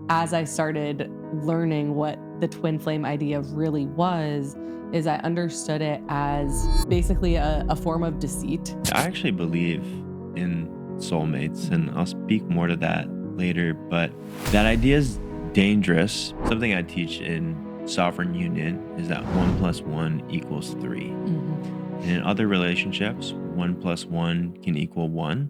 as I started learning what the twin flame idea really was, is I understood it as basically a form of deceit. I actually believe in soulmates, and I'll speak more to that later, but that idea is dangerous. Something I teach in sovereign union is that 1 + 1 = 3. Mhm. And in other relationships, 1 + 1 can equal 1,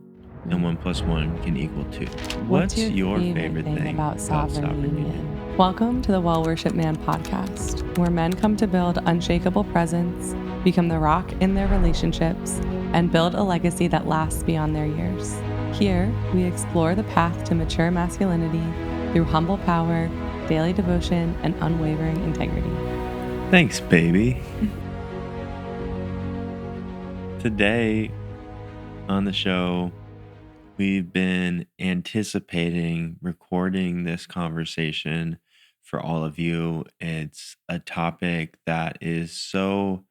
and 1 + 1 can equal 2. What's What's your your favorite favorite thing thing about about sovereign sovereign union? union? Welcome to the Well Worship Man podcast, where men come to build unshakable presence, become the rock in their relationships, and build a legacy that lasts beyond their years. Here, we explore the path to mature masculinity through humble power, daily devotion, and unwavering integrity. Thanks, baby. Today on the show, we've been anticipating recording this conversation for all of you. It's a topic that is so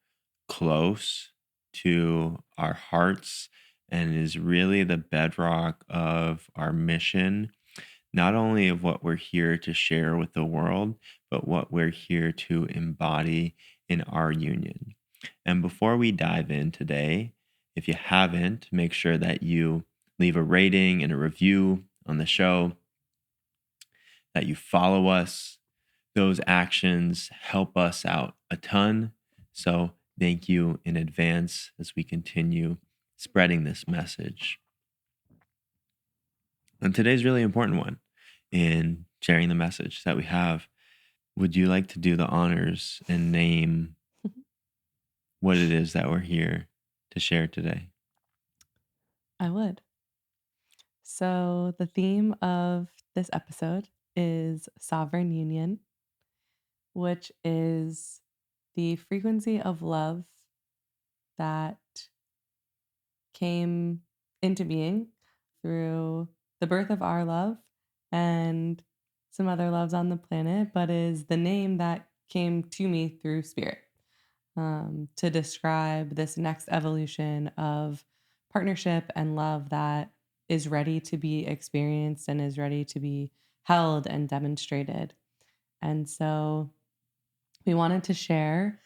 close to our hearts and is really the bedrock of our mission, not only of what we're here to share with the world, but what we're here to embody in our union. And before we dive in today, if you haven't, make sure that you leave a rating and a review on the show, that you follow us. Those actions help us out a ton. So thank you in advance as we continue spreading this message. And today's really important one in sharing the message that we have. Would you like to do the honors and name what it is that we're here to share today? I would. So, the theme of this episode is sovereign union, which is the frequency of love that came into being through the birth of our love and some other loves on the planet, but is the name that came to me through spirit, to describe this next evolution of partnership and love that is ready to be experienced and is ready to be held and demonstrated. And so we wanted to share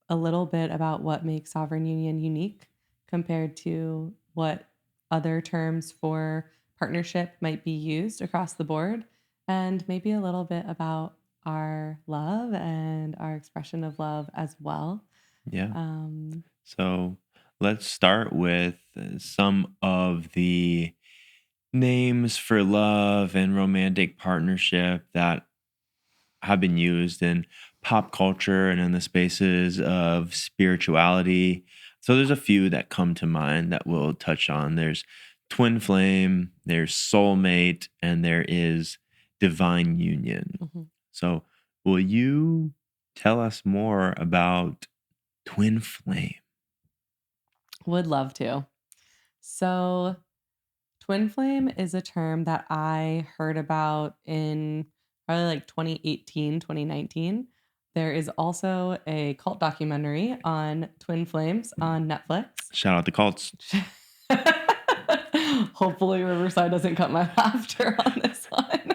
a little bit about what makes sovereign union unique compared to what other terms for partnership might be used across the board, and maybe a little bit about our love and our expression of love as well. Yeah. Um, So let's start with some of the names for love and romantic partnership that have been used in pop culture and in the spaces of spirituality. So there's a few that come to mind that we'll touch on. There's twin flame, there's soulmate, and there is divine union. mhm. So will you tell us more about twin flame? Would love to. So, twin flame is a term that I heard about in probably like 2018, 2019. There is also a cult documentary on twin flames on Netflix. Shout out the cults. Hopefully, Riverside doesn't cut my laughter on this one.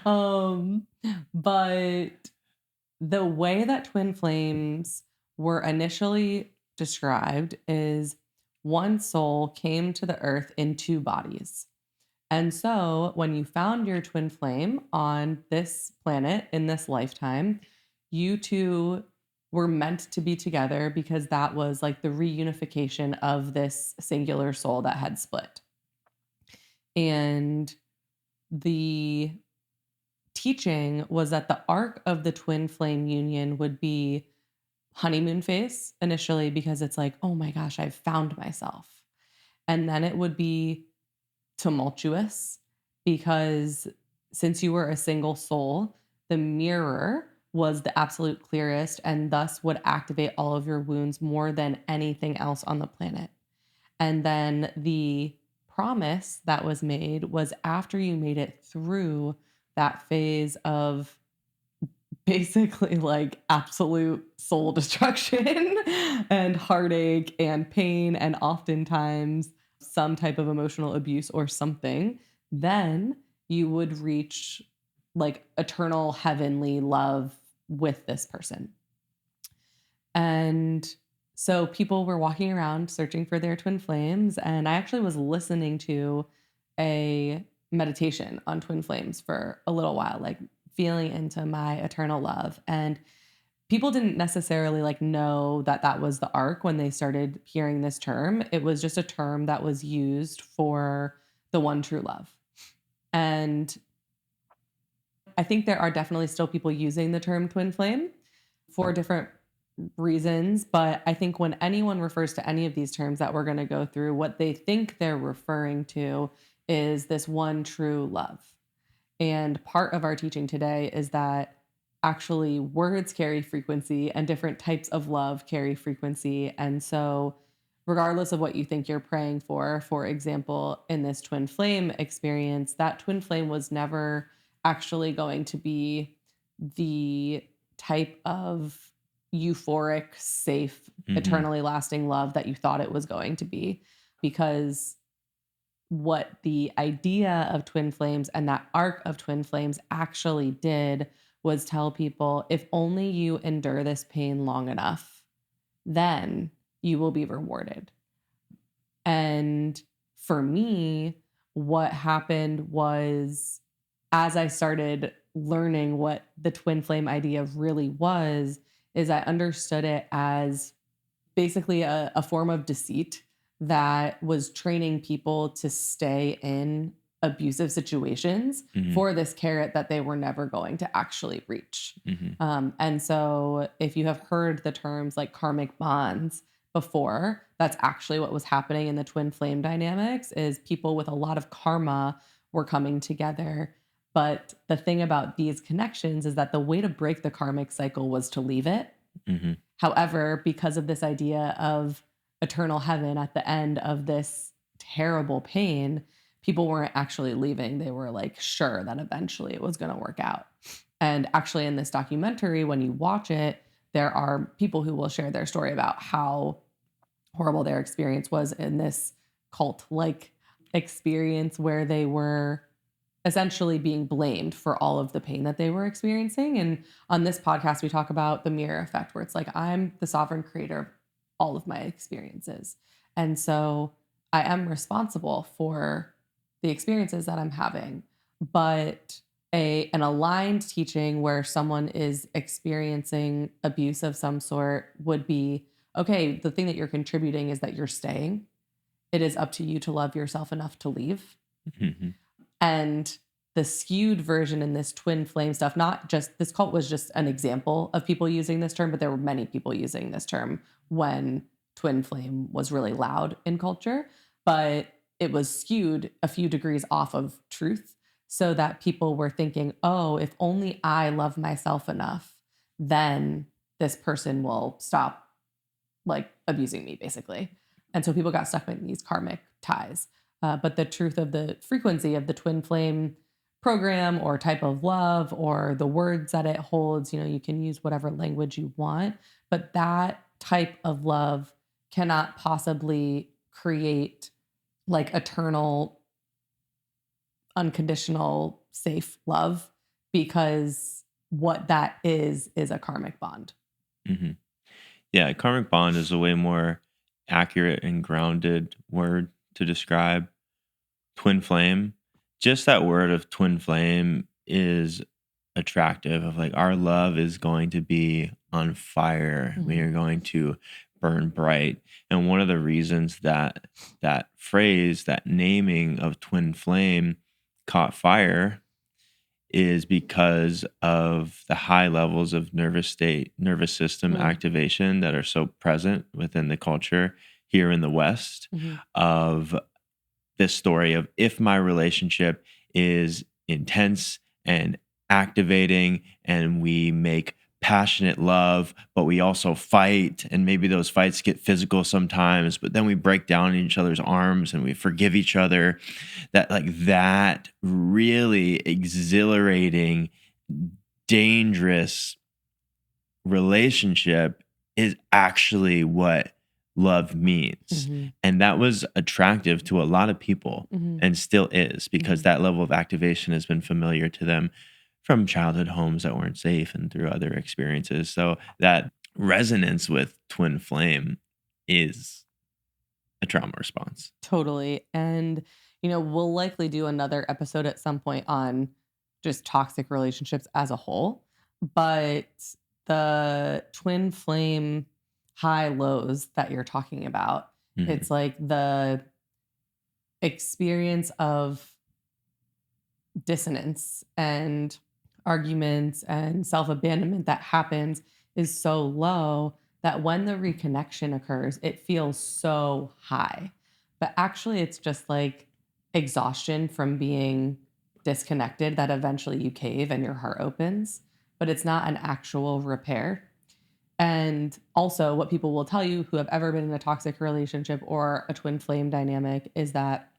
um, but the way that twin flames were initially described is one soul came to the earth in two bodies. And so when you found your twin flame on this planet in this lifetime, you two were meant to be together because that was like the reunification of this singular soul that had split. And the teaching was that the arc of the twin flame union would be honeymoon phase initially because it's like, oh my gosh, I've found myself. And then it would be tumultuous because since you were a single soul, the mirror was the absolute clearest and thus would activate all of your wounds more than anything else on the planet. And then the promise that was made was after you made it through that phase of basically like absolute soul destruction and heartache and pain and oftentimes some type of emotional abuse or something, then you would reach like eternal heavenly love with this person. And so people were walking around searching for their twin flames. And I actually was listening to a meditation on twin flames for a little while, like feeling into my eternal love. And people didn't necessarily like know that that was the arc when they started hearing this term. It was just a term that was used for the one true love. And I think there are definitely still people using the term twin flame for different reasons. But I think when anyone refers to any of these terms that we're going to go through, what they think they're referring to is this one true love. And part of our teaching today is that actually words carry frequency and different types of love carry frequency. And so, regardless of what you think you're praying for example, in this twin flame experience, that twin flame was never actually going to be the type of euphoric, safe, Hmm. eternally lasting love that you thought it was going to be. Because what the idea of twin flames and that arc of twin flames actually did was tell people if only you endure this pain long enough, then you will be rewarded. And for me, what happened was as I started learning what the twin flame idea really was, is I understood it as basically a form of deceit that was training people to stay in abusive situations Hmm. for this carrot that they were never going to actually reach. Hmm. And so, if you have heard the terms like karmic bonds before, that's actually what was happening in the twin flame dynamics. Is people with a lot of karma were coming together. But the thing about these connections is that the way to break the karmic cycle was to leave it. Hmm. However, because of this idea of eternal heaven at the end of this terrible pain, people weren't actually leaving. They were like sure that eventually it was going to work out. And actually, in this documentary, when you watch it, there are people who will share their story about how horrible their experience was in this cult like experience where they were essentially being blamed for all of the pain that they were experiencing. And on this podcast, we talk about the mirror effect, where it's like, I'm the sovereign creator of all of my experiences. And so I am responsible for the experiences that I'm having. But an aligned teaching where someone is experiencing abuse of some sort would be okay, the thing that you're contributing is that you're staying. It is up to you to love yourself enough to leave. Hmm. And the skewed version in this twin flame stuff, not just this cult was just an example of people using this term, but there were many people using this term when twin flame was really loud in culture. But it was skewed a few degrees off of truth so that people were thinking, oh, if only I love myself enough, then this person will stop like abusing me, basically. And so people got stuck in these karmic ties. But the truth of the frequency of the twin flame program or type of love or the words that it holds, you can use whatever language you want, but that type of love cannot possibly create like eternal, unconditional, safe love because what that is a karmic bond. Hmm. Yeah, karmic bond is a way more accurate and grounded word to describe twin flame. Just that word of twin flame is attractive of like our love is going to be on fire. We Mhm. are going to burn bright. And one of the reasons that that phrase, that naming of twin flame caught fire is because of the high levels of nervous system Mm. activation that are so present within the culture here in the West Mhm. of this story of if my relationship is intense and activating and we make passionate love, but we also fight, and maybe those fights get physical sometimes, but then we break down in each other's arms and we forgive each other, that like that really exhilarating, dangerous relationship is actually what love means. Mhm. And that was attractive to a lot of people Mhm. and still is, because Mhm. that level of activation has been familiar to them from childhood homes that weren't safe and through other experiences. So that resonance with twin flame is a trauma response. Totally. And, we'll likely do another episode at some point on just toxic relationships as a whole. But the twin flame high lows that you're talking about, Mhm. it's like the experience of dissonance and arguments and self abandonment that happens is so low that when the reconnection occurs, it feels so high. But actually, it's just like exhaustion from being disconnected that eventually you cave and your heart opens. But it's not an actual repair. And also, what people will tell you who have ever been in a toxic relationship or a twin flame dynamic is that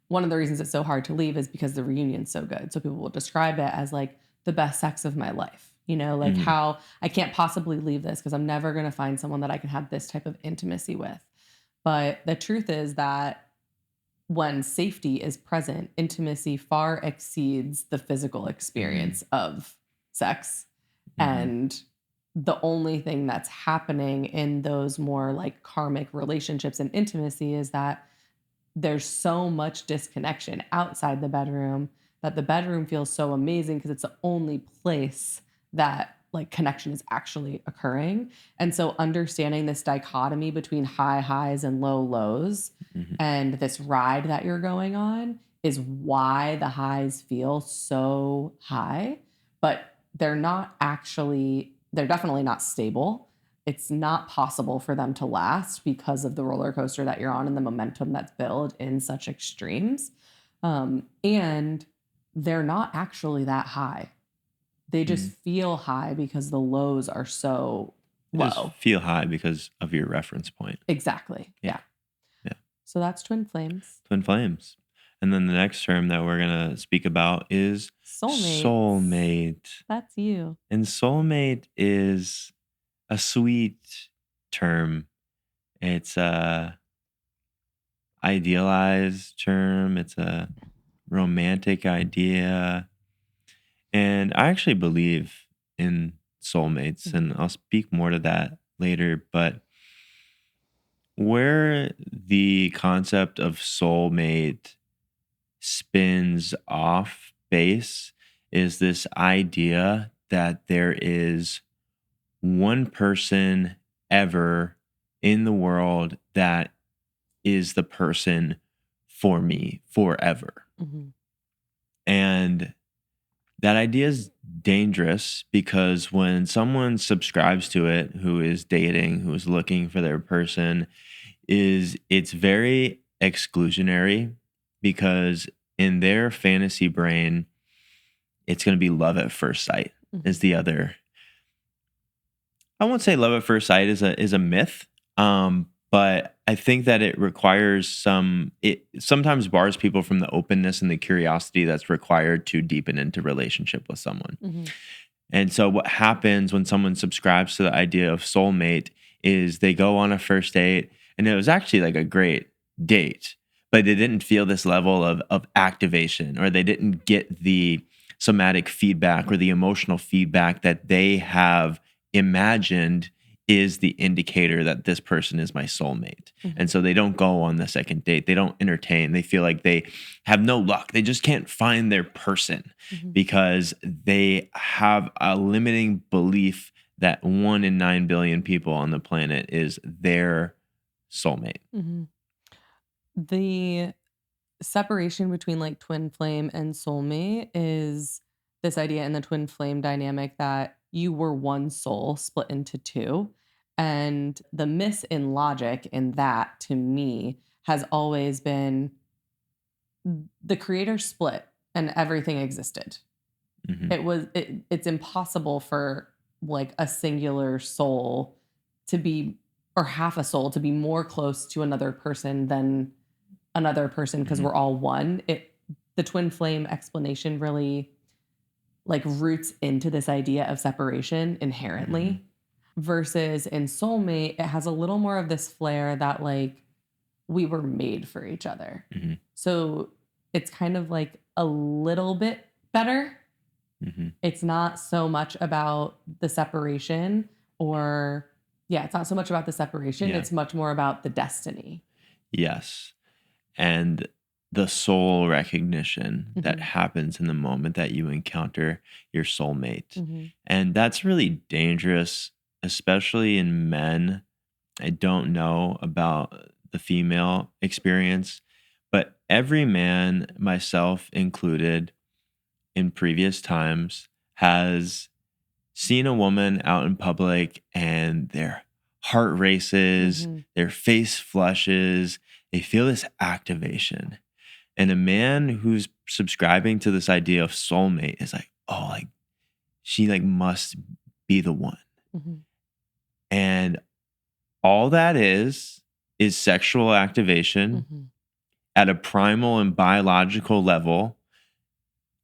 one of the reasons it's so hard to leave is because the reunion's so good. So people will describe it as like the best sex of my life. Like Mhm. how I can't possibly leave this because I'm never going to find someone that I can have this type of intimacy with. But the truth is that when safety is present, intimacy far exceeds the physical Mhm. experience of sex. Mhm. And the only thing that's happening in those more like karmic relationships and intimacy is that there's so much disconnection outside the bedroom that the bedroom feels so amazing because it's the only place that like connection is actually occurring. And so understanding this dichotomy between high highs and low lows Mhm. and this ride that you're going on is why the highs feel so high, but they're definitely not stable. It's not possible for them to last because of the roller coaster that you're on and the momentum that's built in such extremes. And they're not actually that high. They just Mhm. feel high because the lows are so Just low. feel high because of your reference point. Exactly. Yeah. Yeah. Yeah. So that's twin flames. Twin flames. And then the next term that we're going to speak about is Soulmates. soulmate. That's you. And soulmate is a sweet term. It's a idealized term. It's a romantic idea. And I actually believe in soulmates, Mhm. and I'll speak more to that later. But where the concept of soulmate spins off base is this idea that there is one person ever in the world that is the person for me forever. Mhm. And that idea is dangerous because when someone subscribes to it, who is dating, who is looking for their person, is it's very exclusionary, because in their fantasy brain, it's going to be love at first sight is Mhm. the other. I won't say love at first sight is a myth, but I think that it requires it sometimes bars people from the openness and the curiosity that's required to deepen into relationship with someone. Mhm. And so what happens when someone subscribes to the idea of soulmate is they go on a first date, and it was actually like a great date, but they didn't feel this level of activation, or they didn't get the somatic feedback or the emotional feedback that they have imagined is the indicator that this person is my soulmate. And Mhm. so they don't go on the second date. They don't entertain. They feel like they have no luck. They just can't find their person Mhm. because they have a limiting belief that 1 in 9 billion people on the planet is their soulmate. Mhm. The separation between like twin flame and soulmate is this idea in the twin flame dynamic that you were one soul split into two. And the miss in logic in that to me has always been the creator split and everything existed. Mhm. It's impossible for like a singular soul to be or half a soul to be more close to another person than another person because Mhm. we're all one. The twin flame explanation really like roots into this idea of separation Mhm. inherently. versus in Soulmate, it has a little more of this flair that like we were made for each other. Hmm. So it's kind of like a little bit better. Hmm. It's not so much about the separation or, yeah, it's not so much about the separation. Yeah. It's much more about the destiny. Yes. And the soul recognition that Mhm. happens in the moment that you encounter your soulmate. Mhm. And that's really dangerous, especially in men. I don't know about the female experience, but every man, myself included, in previous times, has seen a woman out in public and their heart races, Mhm. their face flushes, they feel this activation. And a man who's subscribing to this idea of soulmate is like, oh, like she like must be the one. Mhm. And all that is sexual activation Mhm. at a primal and biological level.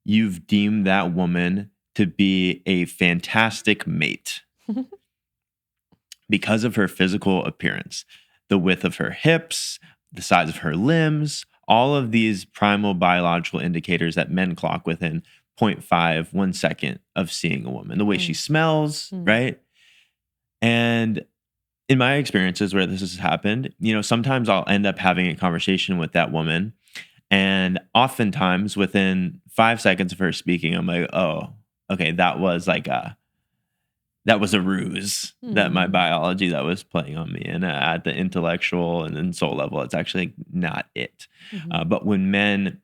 You've deemed that woman to be a fantastic mate because of her physical appearance, the width of her hips, the size of her limbs, all of these primal biological indicators that men clock within zero point 0.5, 1 second of seeing a woman, the way she Mm. smells, Mm. right? And in my experiences where this has happened, sometimes I'll end up having a conversation with that woman. And oftentimes within 5 seconds of her speaking, I'm like, oh, okay, that was a ruse that my Mm. biology that was playing on me. And at the intellectual and then soul level, it's actually not it. Mhm. But when men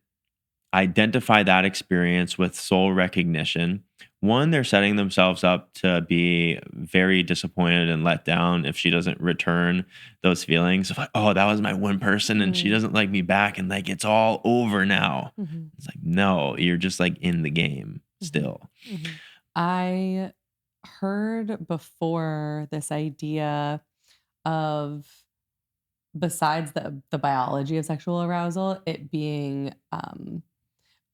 identify that experience with soul recognition, one, they're setting themselves up to be very disappointed and let down if she doesn't return those feelings of like, oh, that was my one person and she Mm. doesn't like me back and like it's all over now. Mhm. It's like, no, you're just like in the game Mhm. still. Mhm. I heard before this idea of, besides the biology of sexual arousal, it being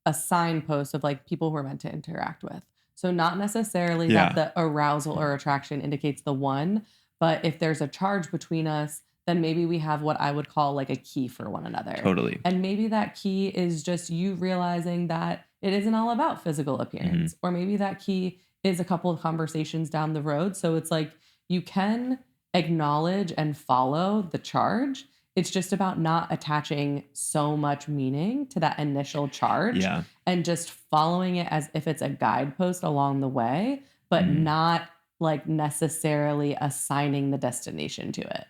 a signpost of like people we're meant to interact with. So not necessarily that Yeah, the arousal or attraction indicates the one, but if there's a charge between us, then maybe we have what I would call like a key for one another. totally. And maybe that key is just you realizing that it isn't all about physical Hmm. appearance. Or maybe that key is a couple of conversations down the road. So it's like you can acknowledge and follow the charge. It's just about not attaching so much meaning to that initial charge Yeah. and just following it as if it's a guidepost along the way, but Mhm. not like necessarily assigning the destination to it.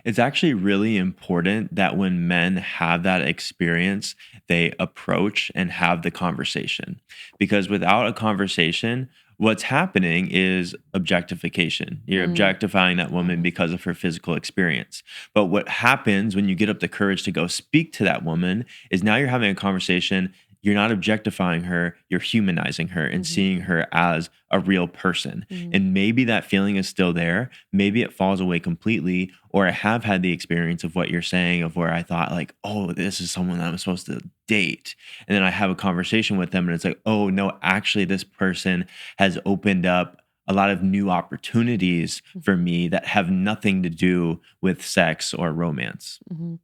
It's actually really important that when men have that experience, they approach and have the conversation. Because without a conversation, what's happening is objectification. You're Mm. objectifying that woman Mhm. because of her physical experience. But what happens when you get up the courage to go speak to that woman is now you're having a conversation. You're not objectifying her, you're humanizing her and Mhm. seeing her as a real person. Mhm. And maybe that feeling is still there. Maybe it falls away completely. Or I have had the experience of what you're saying, of where I thought, like, oh, this is someone that I'm supposed to date. And then I have a conversation with them, and it's like, oh, no, actually, this person has opened up a lot of new opportunities for me that have nothing to do with sex or romance. Mhm.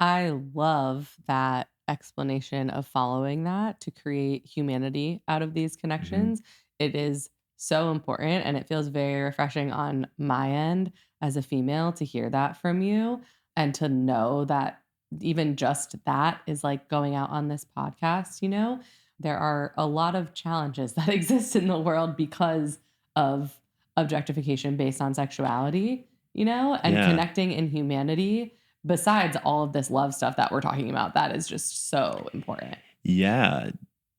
I love that explanation of following that to create humanity out of these Mhm. connections. It is so important and it feels very refreshing on my end as a female to hear that from you and to know that even just that is like going out on this podcast, you know? There are a lot of challenges that exist in the world because of objectification based on sexuality, you know, and Yeah. connecting in humanity besides all of this love stuff that we're talking about, that is just so important. Yeah.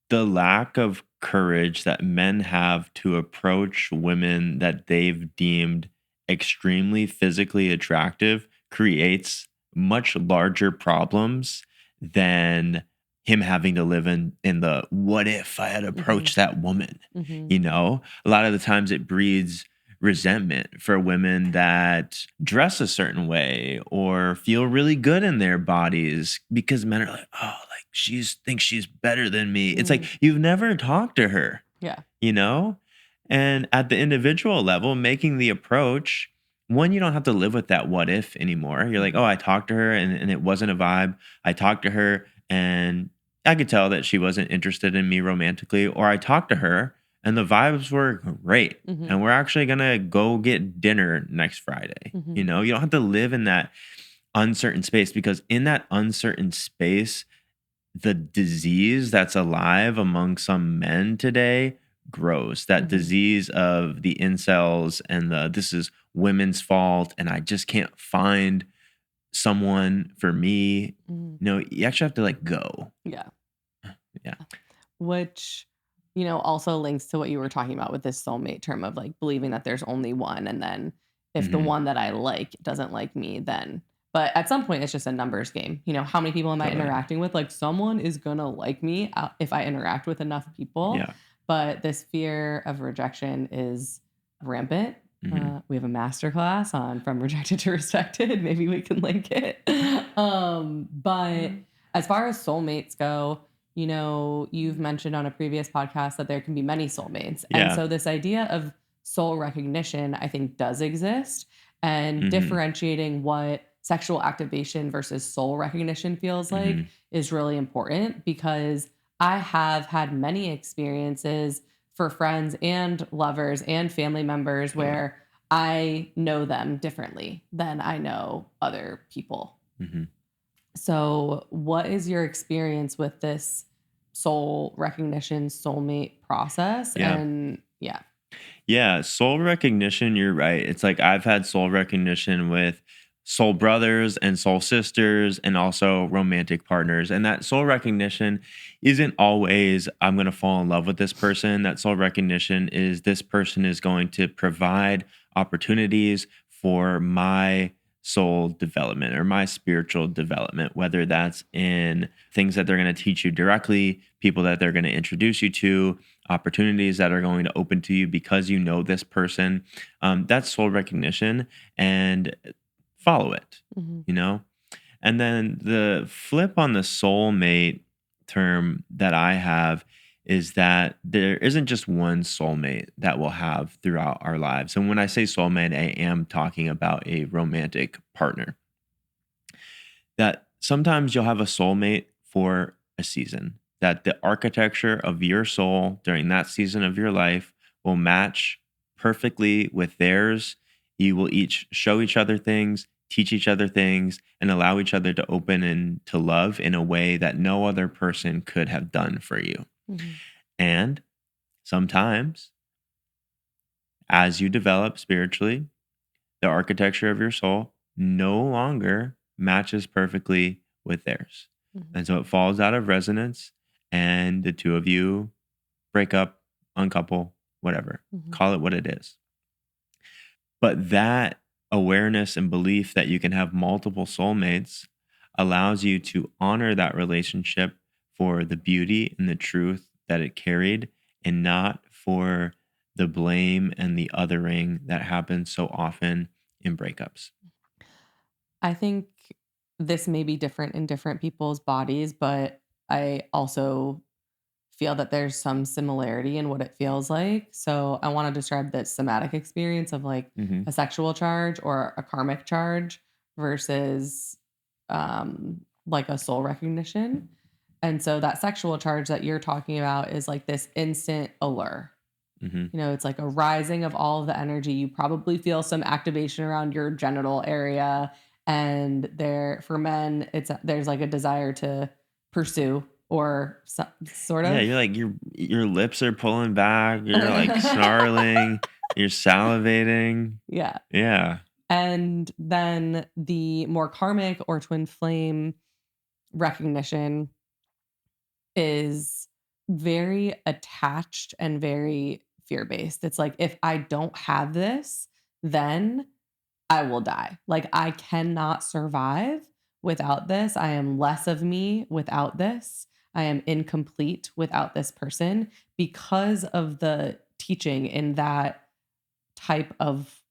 The lack of courage that men have to approach women that they've deemed extremely physically attractive creates much larger problems than him having to live in the what if I had Mhm, approached that woman. mhm, A lot of the times it breeds resentment for women that dress a certain way or feel really good in their bodies because men are like, oh, like she's thinks she's better than me. It's like mm, you've never talked to her, yeah, you know? And at the individual level, making the approach, one, you don't have to live with that what if anymore. You're like, oh, Mhm. I talked to her and it wasn't a vibe. I talked to her and I could tell that she wasn't interested in me romantically. Or I talked to her and the vibes were great. And Mhm. we're actually going to go get dinner next Friday. You Mhm. know, you don't have to live in that uncertain space, because in that uncertain space, the disease that's alive among some men today grows. That Mhm. disease of the incels and the this is women's fault and I just can't find someone for me. Mhm. No, you actually have to like go. Yeah. Yeah. Which, also links to what you were talking about with this soulmate term of like believing that there's only one. And then if the Hmm. one that I like doesn't like me, then, but at some point it's just a numbers game. How many people am I Totally. interacting with? Like someone is going to like me if I interact with enough people. Yeah. But this fear of rejection is rampant. Hmm. We have a master class on from rejected to respected. Maybe we can link it. But as far as soulmates go, you've mentioned on a previous podcast that there can be many soulmates. And Yeah. so this idea of soul recognition, I think, does exist. And Hmm. differentiating what sexual activation versus soul recognition feels like Hmm. is really important, because I have had many experiences for friends and lovers and family members Totally. where I know them differently than I know other people. Hmm. So, what is your experience with this soul recognition, soulmate process? Yeah. And yeah. Yeah, soul recognition, you're right. It's like I've had soul recognition with soul brothers and soul sisters and also romantic partners. And that soul recognition isn't always I'm going to fall in love with this person. That soul recognition is this person is going to provide opportunities for my soul development or my spiritual development, whether that's in things that they're going to teach you directly, people that they're going to introduce you to, opportunities that are going to open to you because you know this person. That's soul recognition, and follow it, Mhm. you know? And then the flip on the soulmate term that I have is that there isn't just one soulmate that we'll have throughout our lives. And when I say soulmate, I am talking about a romantic partner. That sometimes you'll have a soulmate for a season, that the architecture of your soul during that season of your life will match perfectly with theirs. You will each show each other things, teach each other things, and allow each other to open and to love in a way that no other person could have done for you. Mhm. And sometimes, as you develop spiritually, the architecture of your soul no longer matches perfectly with theirs. Mhm. And so it falls out of resonance, and the two of you break up, uncouple, whatever. Mhm. Call it what it is. But that awareness and belief that you can have multiple soulmates allows you to honor that relationship for the beauty and the truth that it carried, and not for the blame and the othering that happens so often in breakups. I think this may be different in different people's bodies, but I also feel that there's some similarity in what it feels like. So I want to describe the somatic experience of like Hmm. a sexual charge or a karmic charge versus like a soul recognition. And so that sexual charge that you're talking about is like this instant allure. Hmm. It's like a rising of all of the energy. You probably feel some activation around your genital area. And there, for men, there's like a desire to pursue or sort Yeah, of. you're like your lips are pulling back, you're like snarling, you're salivating. Yeah. Yeah. And then the more karmic or twin flame recognition is very attached and very fear based. It's like, if I don't have this, then I will die. Like, I cannot survive without this. I am less of me without this. I am incomplete without this person, because of the teaching in that type of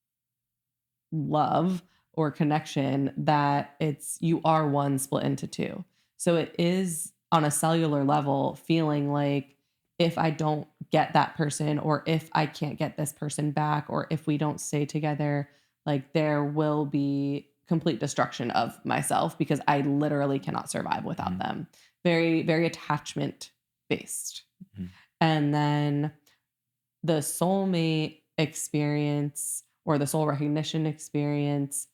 love or connection, that it's you are one split into two. So it is on a cellular level feeling like, if I don't get that person, or if I can't get this person back, or if we don't stay together, like there will be complete destruction of myself because I literally cannot survive without Mhm. them. Very, very attachment based. Mhm. And then the soulmate experience or the soul recognition experience,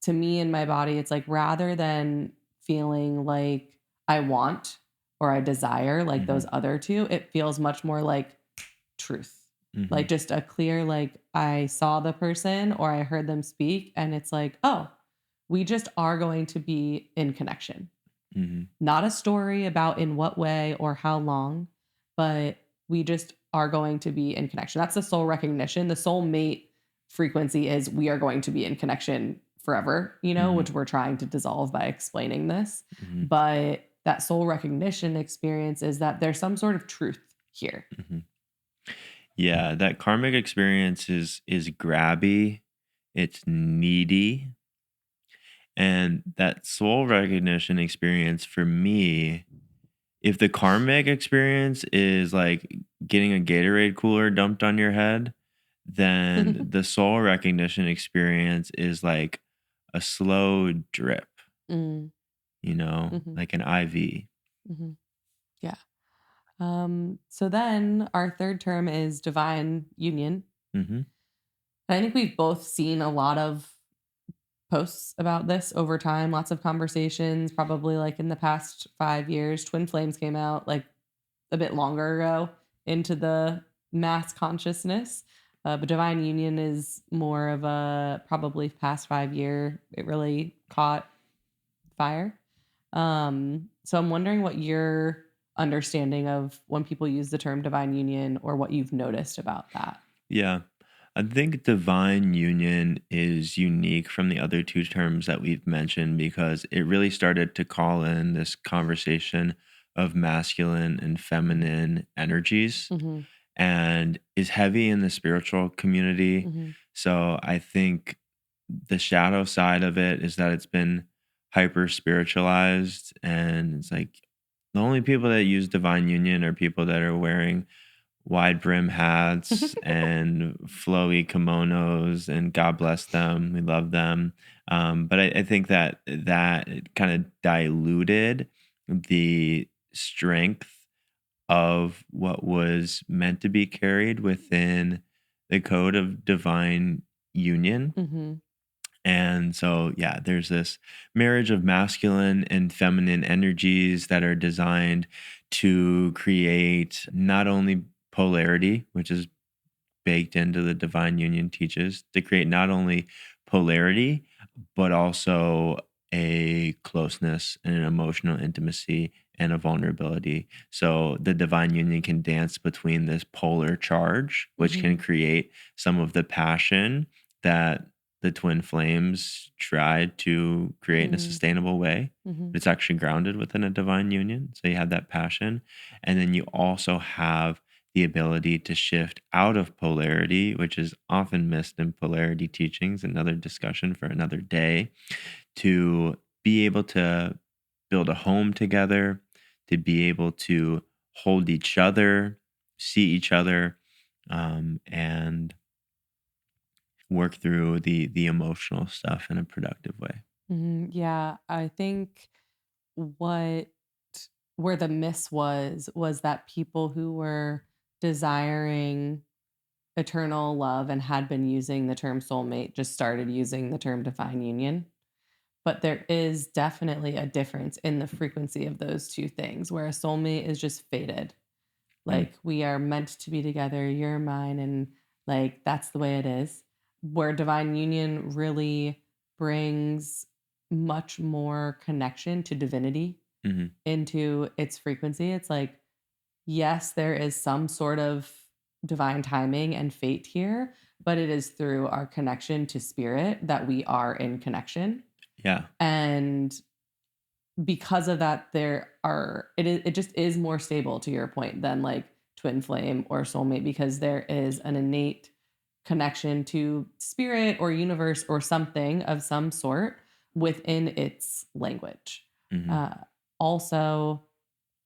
to me in my body, it's like rather than feeling like I want or I desire like those Mhm. other two, it feels much more like truth. Like Mhm. just a clear, like I saw the person or I heard them speak, and it's like, oh, we just are going to be in connection. Mhm. Not a story about in what way or how long, but we just are going to be in connection. That's the soul recognition. The soulmate frequency is we are going to be in connection forever, Mhm. which we're trying to dissolve by explaining this. Mhm. But that soul recognition experience is that there's some sort of truth here. Mhm. Yeah, that karmic experience is grabby, it's needy, and that soul recognition experience for me, if the karmic experience is like getting a Gatorade cooler dumped on your head, then the soul recognition experience is like a slow drip, Mm, mhm, like an IV. mhm. Yeah. So then our third term is divine union. Mhm. And I think we've both seen a lot of posts about this over time, lots of conversations, probably like in the past 5 years. Twin Flames came out like a bit longer ago into the mass consciousness. But Divine Union is more of a probably past 5 year, it really caught fire. So I'm wondering what your understanding of when people use the term divine union or what you've noticed about that. Yeah. I think divine union is unique from the other two terms that we've mentioned because it really started to call in this conversation of masculine and feminine energies Mhm. and is heavy in the spiritual community. Mhm. So I think the shadow side of it is that it's been hyper spiritualized, and it's like the only people that use divine union are people that are wearing wide brim hats and flowy kimonos, and God bless them. We love them. But I think that kind of diluted the strength of what was meant to be carried within the code of divine union. Mhm. And so, yeah, there's this marriage of masculine and feminine energies that are designed to create not only polarity, which is baked into the divine union teaches, to create not only polarity, but also a closeness and an emotional intimacy and a vulnerability. So the divine union can dance between this polar charge, which can Mhm. create some of the passion that the twin flames tried to create in a Mm. sustainable way. Mhm. It's actually grounded within a divine union. So you have that passion. And then you also have the ability to shift out of polarity, which is often missed in polarity teachings, another discussion for another day, to be able to build a home together, to be able to hold each other, see each other, and work through the emotional stuff in a productive way. Mhm. Yeah, I think what where the miss was that people who were desiring eternal love and had been using the term soulmate just started using the term divine union. But there is definitely a difference in the frequency of those two things where a soulmate is just fated. Mm, Like we are meant to be together, you're mine, and like that's the way it is. Where divine union really brings much more connection to divinity mhm, into its frequency. It's like, yes, there is some sort of divine timing and fate here, but it is through our connection to spirit that we are in connection. yeah. And because of that, it just is more stable to your point than like twin flame or soulmate because there is an innate connection to spirit or universe or something of some sort within its language. Mhm, Uh, Also,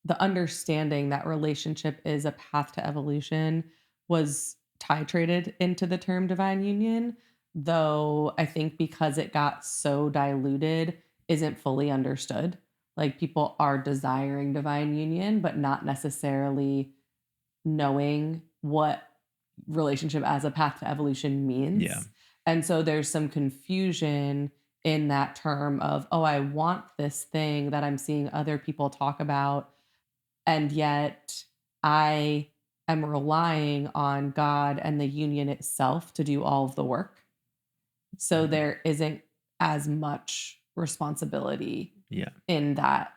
the understanding that relationship is a path to evolution was titrated into the term divine union, though I think because it got so diluted, isn't fully understood. Like people are desiring divine union, but not necessarily knowing what relationship as a path to evolution Yeah. means. And so there's some confusion in that term of, oh, I want this thing that I'm seeing other people talk about, and yet I am relying on God and the union itself to do all of the work. So Mhm. there isn't as much responsibility Yeah. in that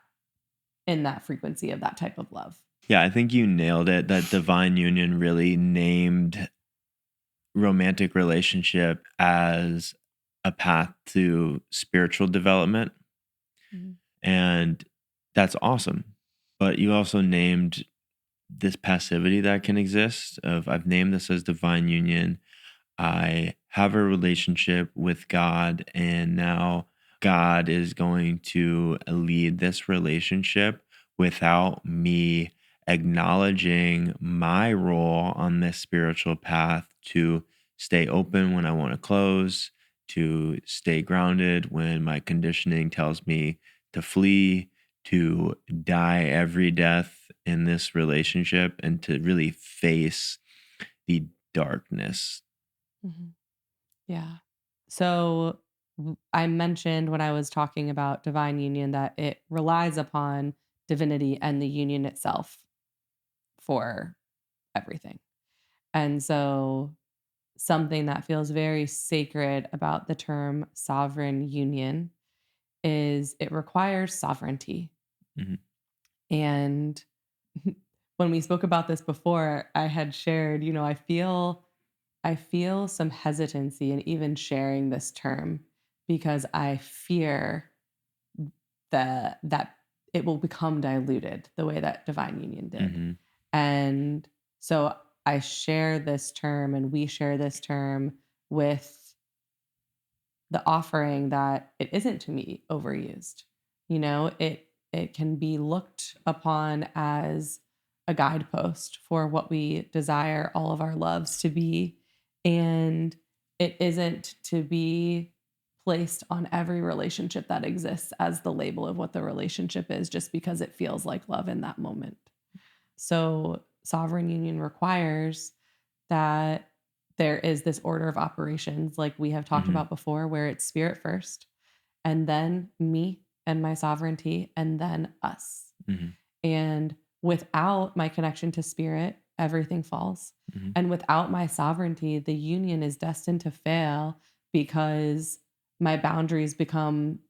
frequency of that type of love. Yeah, I think you nailed it. That divine union really named romantic relationship as a path to spiritual development. Mhm. And that's awesome. But you also named this passivity that can exist of I've named this as divine union. I have a relationship with God, and now God is going to lead this relationship without me acknowledging my role on this spiritual path to stay open when I want to close, to stay grounded when my conditioning tells me to flee, to die every death in this relationship, and to really face the darkness. Mhm. Yeah. So I mentioned when I was talking about divine union that it relies upon divinity and the union itself for everything. And so something that feels very sacred about the term sovereign union is it requires sovereignty. Mhm. And when we spoke about this before, I had shared, I feel some hesitancy in even sharing this term because I fear that it will become diluted the way that divine union did. Mhm. And so I share this term and we share this term with the offering that it isn't to me overused. It can be looked upon as a guidepost for what we desire all of our loves to be, and it isn't to be placed on every relationship that exists as the label of what the relationship is just because it feels like love in that moment. So sovereign union requires that there is this order of operations, like we have talked Mhm. about before, where it's spirit first, and then me and my sovereignty, and then us. Mhm. And without my connection to spirit, everything falls. Mhm. And without my sovereignty, the union is destined to fail because my boundaries become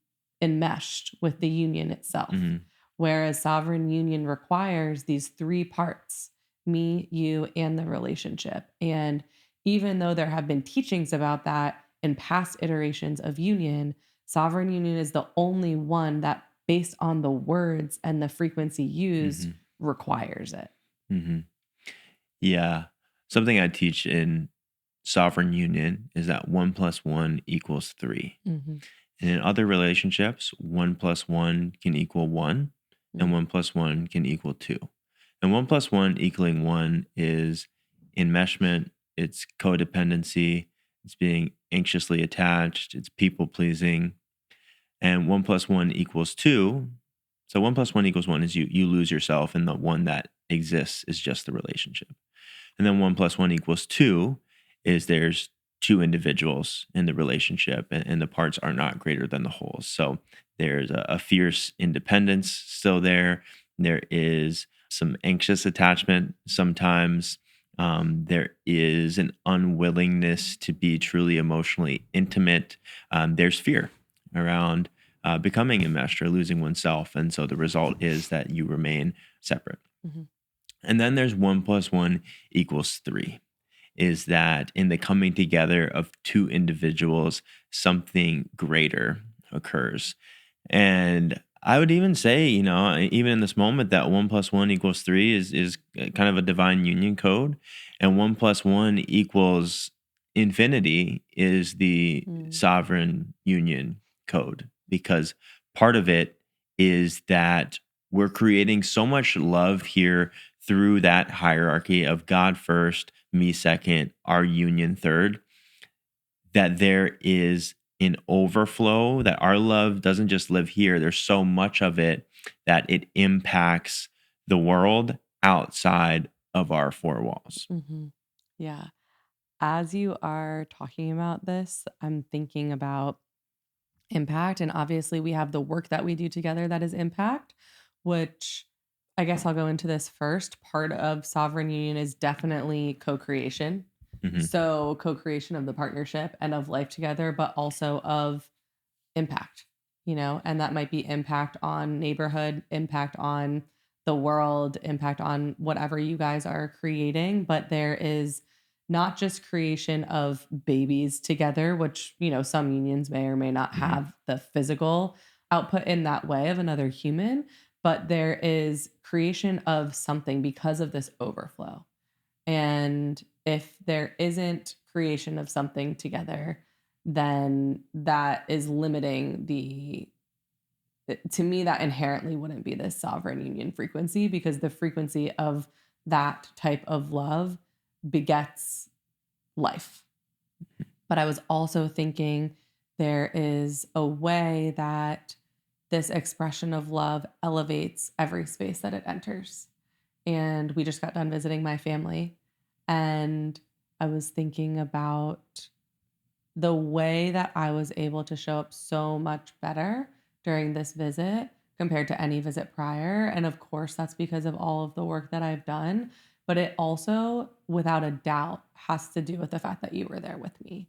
enmeshed with the union itself. Mhm. Whereas sovereign union requires these three parts: me, you, and the relationship. And even though there have been teachings about that in past iterations of union, sovereign union is the only one that, based on the words and the frequency used, Mhm. requires it. Mhm. Yeah. Something I teach in sovereign union is that 1 plus 1 equals 3. Mhm. And in other relationships, 1 plus 1 can equal 1, and Mm. 1 plus 1 can equal 2. And 1 plus 1 equaling 1 is enmeshment, it's codependency, it's being anxiously attached, it's people pleasing. And 1 plus 1 equals 2. So 1 plus 1 equals 1 is you lose yourself, and the one that exists is just the relationship. And then 1 plus 1 equals 2 is there's two individuals in the relationship, and the parts are not greater than the whole. So there's a fierce independence still there. There is some anxious attachment sometimes. There is an unwillingness to be truly emotionally intimate. There's fear around becoming enmeshed or losing oneself. And so the result is that you remain separate. Mhm. And then there's 1 plus 1 equals 3, is that in the coming together of two individuals, something greater occurs. And I would even say, even in this moment, that 1 plus 1 equals 3 is kind of a divine union code. And 1 plus 1 equals infinity is the Mm. sovereign union code, because part of it is that we're creating so much love here through that hierarchy of God first, me second, our union third, that there is an overflow, that our love doesn't just live here. There's so much of it that it impacts the world outside of our four walls. Yeah. As you are talking about this, I'm thinking about impact. And obviously, we have the work that we do together that is impact, which I guess I'll go into this first. Part of sovereign union is definitely co creation. Mhm. So, co creation of the partnership and of life together, but also of impact, and that might be impact on neighborhood, impact on the world, impact on whatever you guys are creating. But there is not just creation of babies together, which, some unions may or may not Mhm. have the physical output in that way of another human, but there is creation of something because of this overflow. And if there isn't creation of something together, then that is limiting to me, that inherently wouldn't be this sovereign union frequency, because the frequency of that type of love begets life. But I was also thinking there is a way that this expression of love elevates every space that it enters. And we just got done visiting my family. And I was thinking about the way that I was able to show up so much better during this visit compared to any visit prior. And of course, that's because of all of the work that I've done. But it also, without a doubt, has to do with the fact that you were there with me.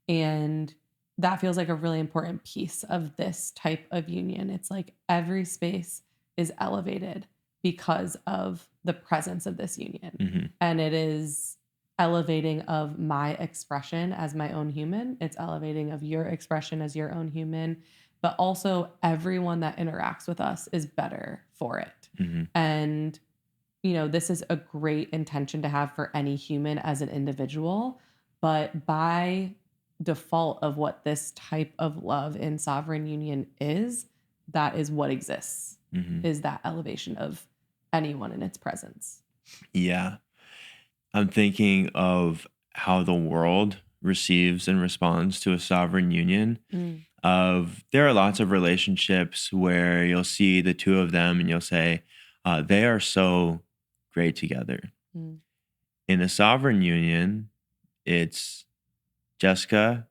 And that feels like a really important piece of this type of union. It's like every space is elevated because of the presence of this union. Mhm. And it is elevating of my expression as my own human. It's elevating of your expression as your own human, but also everyone that interacts with us is better for it. Mhm. And, this is a great intention to have for any human as an individual, but by default of what this type of love in sovereign union is, that is what exists, Mhm. is that elevation of anyone in its presence. Yeah. I'm thinking of how the world receives and responds to a sovereign union. Mm, Of there are lots of relationships where you'll see the two of them and you'll say, they are so great together. mm, In a sovereign union, it's Jessica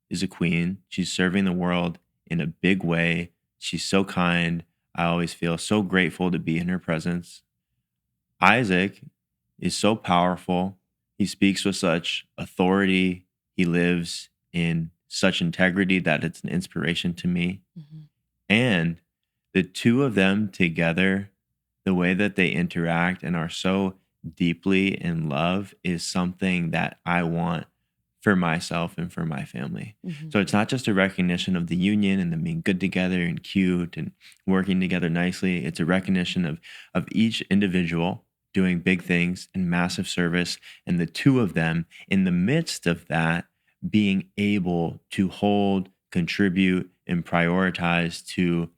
is a queen. She's serving the world in a big way. She's so kind. I always feel so grateful to be in her presence. Isaac is so powerful. He speaks with such authority. He lives in such integrity that it's an inspiration to me. mhm, And the two of them together, the way that they interact and are so deeply in love is something that I want for myself and for my family. mhm, So it's not just a recognition of the union and them being good together and cute and working together nicely. It's a recognition of each individual doing big things and massive service, and the two of them in the midst of that being able to hold, contribute, and prioritize to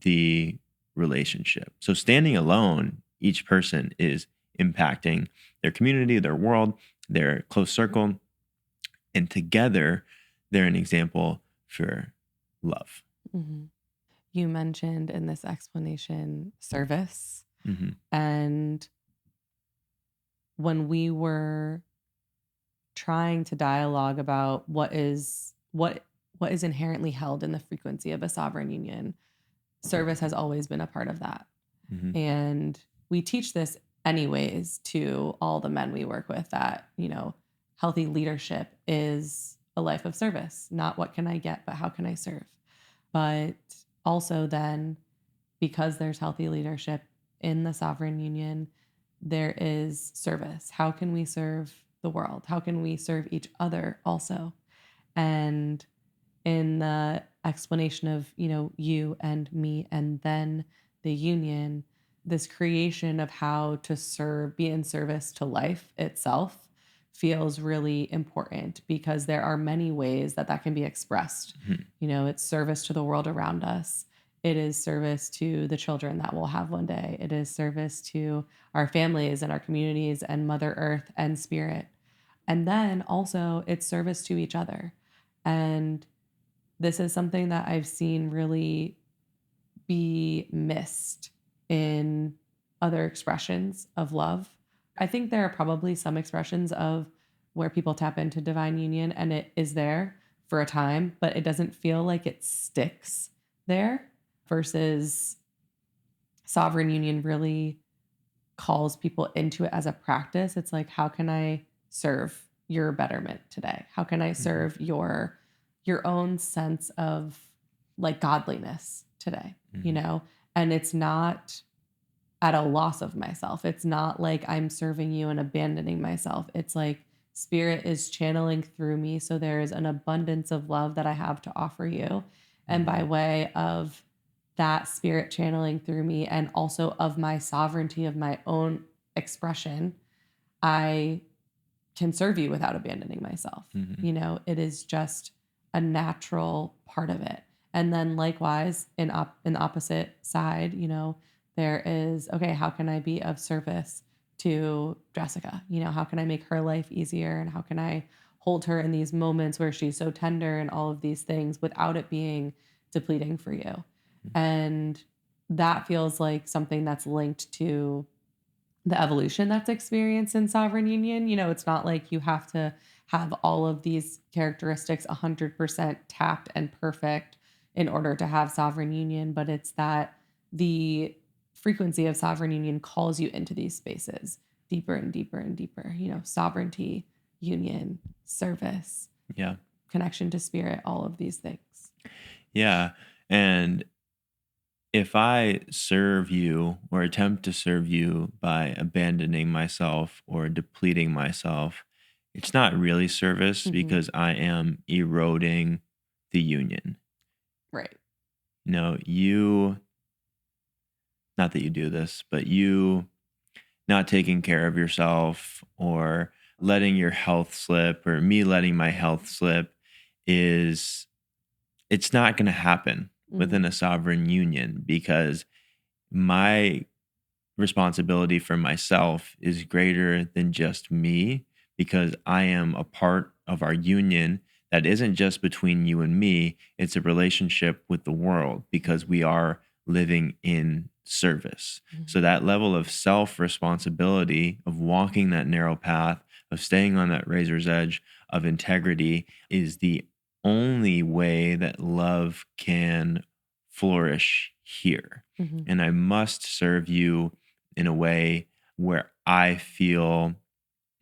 the relationship. So standing alone, each person is impacting their community, their world, their close circle, and together they're an example for love. mhm. You mentioned in this explanation service. Hmm. And when we were trying to dialogue about what is inherently held in the frequency of a sovereign union, service has always been a part of that. Hmm. And we teach this anyways to all the men we work with, that, healthy leadership is a life of service, not what can I get, but how can I serve. But also then, because there's healthy leadership in the sovereign union, there is service. How can we serve the world? How can we serve each other also? And in the explanation of, you and me and then the union, this creation of how to serve, be in service to life itself feels really important, because there are many ways that that can be expressed. Hmm. It's service to the world around us. It is service to the children that we'll have one day. It is service to our families and our communities and Mother Earth and Spirit. And then also it's service to each other. And this is something that I've seen really be missed in other expressions of love. I think there are probably some expressions of where people tap into divine union and it is there for a time, but it doesn't feel like it sticks there versus sovereign union really calls people into it as a practice. It's like, how can I serve your betterment today? How can I Mhm. serve your own sense of like godliness today, you Mhm. know? And it's not at a loss of myself. It's not like I'm serving you and abandoning myself. It's like spirit is channeling through me. So there is an abundance of love that I have to offer you. And by Mhm. way of that spirit channeling through me and also of my sovereignty of my own expression, I can serve you without abandoning myself. Mhm. You know, it is just a natural part of it. And then likewise in the opposite side, you know, there is okay, how can I be of service to Jessica? You know, how can I make her life easier and how can I hold her in these moments where she's so tender and all of these things without it being depleting for you. Mhm. And that feels like something that's linked to the evolution that's experienced in sovereign union. You know, it's not like you have to have all of these characteristics 100% tapped and perfect in order to have sovereign union, but it's that the frequency of sovereign union calls you into these spaces deeper and deeper and deeper, you know, sovereignty, union, service, Yeah. connection to spirit, all of these things. Yeah. And if I serve you or attempt to serve you by abandoning myself or depleting myself, it's not really service Mhm. because I am eroding the union. Right. No, not that you do this, but you not taking care of yourself or letting your health slip or me letting my health slip is it's not going to happen within Mhm. a sovereign union because my responsibility for myself is greater than just me because I am a part of our union that isn't just between you and me, it's a relationship with the world because we are living in service. So Mhm. that level of self responsibility of walking that narrow path, of staying on that razor's edge of integrity is the only way that love can flourish here. Mhm. And I must serve you in a way where I feel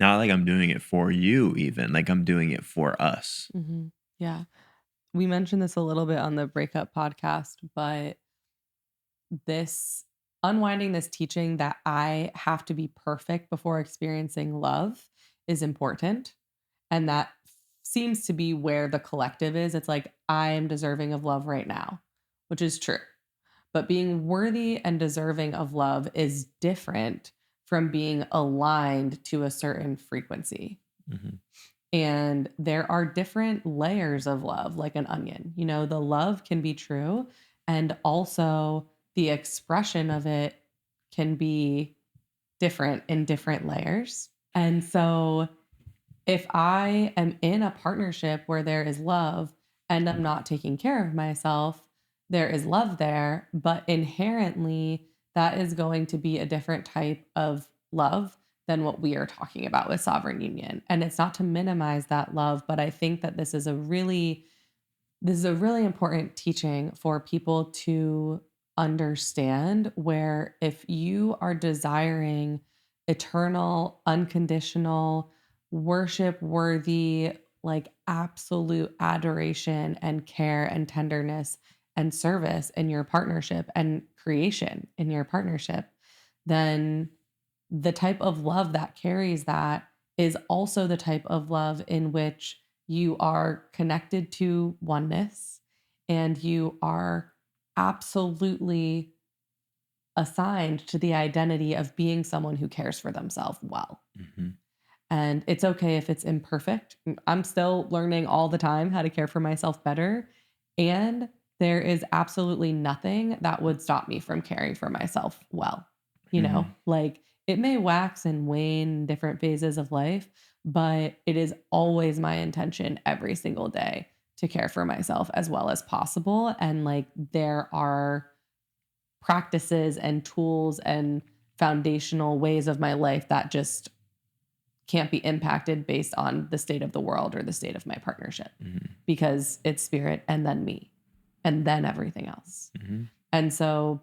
not like I'm doing it for you, even like I'm doing it for us. Mhm. Yeah. We mentioned this a little bit on the breakup podcast, but this unwinding this teaching that I have to be perfect before experiencing love is important. And that seems to be where the collective is. It's like, I am deserving of love right now, which is true. But being worthy and deserving of love is different from being aligned to a certain frequency. Mhm. And there are different layers of love, like an onion. You know, the love can be true. And also the expression of it can be different in different layers. And so if I am in a partnership where there is love and I'm not taking care of myself, there is love there, but inherently that is going to be a different type of love than what we are talking about with sovereign union. And it's not to minimize that love, but I think that this is a really important teaching for people to understand where if you are desiring eternal, unconditional, worship worthy, like absolute adoration and care and tenderness and service in your partnership and creation in your partnership, then the type of love that carries that is also the type of love in which you are connected to oneness and you are absolutely assigned to the identity of being someone who cares for themselves well. Mhm. And it's okay if it's imperfect. I'm still learning all the time how to care for myself better. And there is absolutely nothing that would stop me from caring for myself well. Mhm. Like it may wax and wane in different phases of life, but it is always my intention every single day to care for myself as well as possible. And like there are practices and tools and foundational ways of my life that just can't be impacted based on the state of the world or the state of my partnership Mhm. because it's spirit and then me and then everything else. Mhm. And so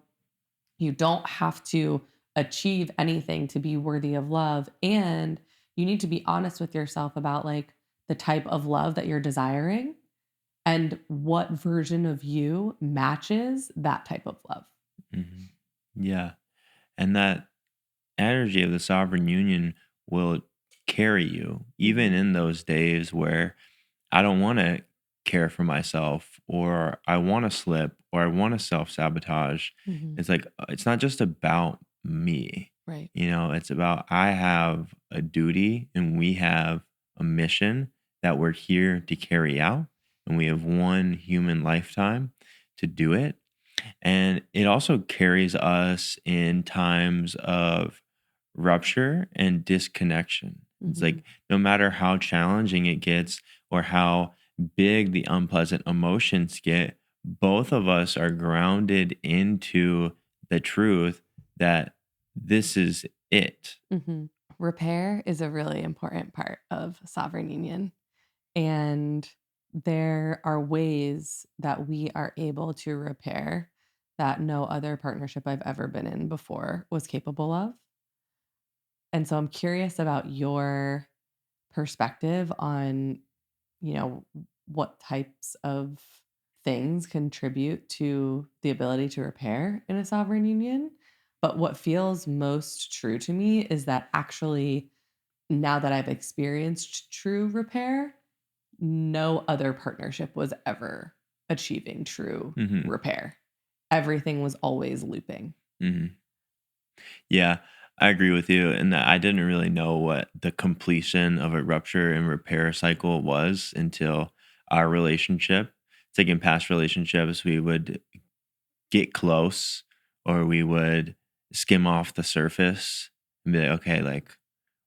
you don't have to achieve anything to be worthy of love. And you need to be honest with yourself about like the type of love that you're desiring and what version of you matches that type of love. Mhm. Yeah. And that energy of the sovereign union will carry you even Mhm. in those days where I don't want to care for myself or I want to slip or I want to self sabotage. Mhm. It's like, it's not just about me. Right. It's about I have a duty and we have a mission that we're here to carry out. And we have one human lifetime to do it. And it also carries us in times of rupture and disconnection. It's Mhm. like no matter how challenging it gets or how big the unpleasant emotions get, both of us are grounded into the truth that this is it. Mhm. Repair is a really important part of sovereign union. And there are ways that we are able to repair that no other partnership I've ever been in before was capable of. And so I'm curious about your perspective on, you know, what types of things contribute to the ability to repair in a sovereign union. But what feels most true to me is that actually, now that I've experienced true repair, no other partnership was ever achieving true Hmm. repair. Everything was always looping. Hmm. Yeah, I agree with you. And that I didn't really know what the completion of a rupture and repair cycle was until our relationship. It's like in past relationships, we would get close or we would skim off the surface and be like, okay, like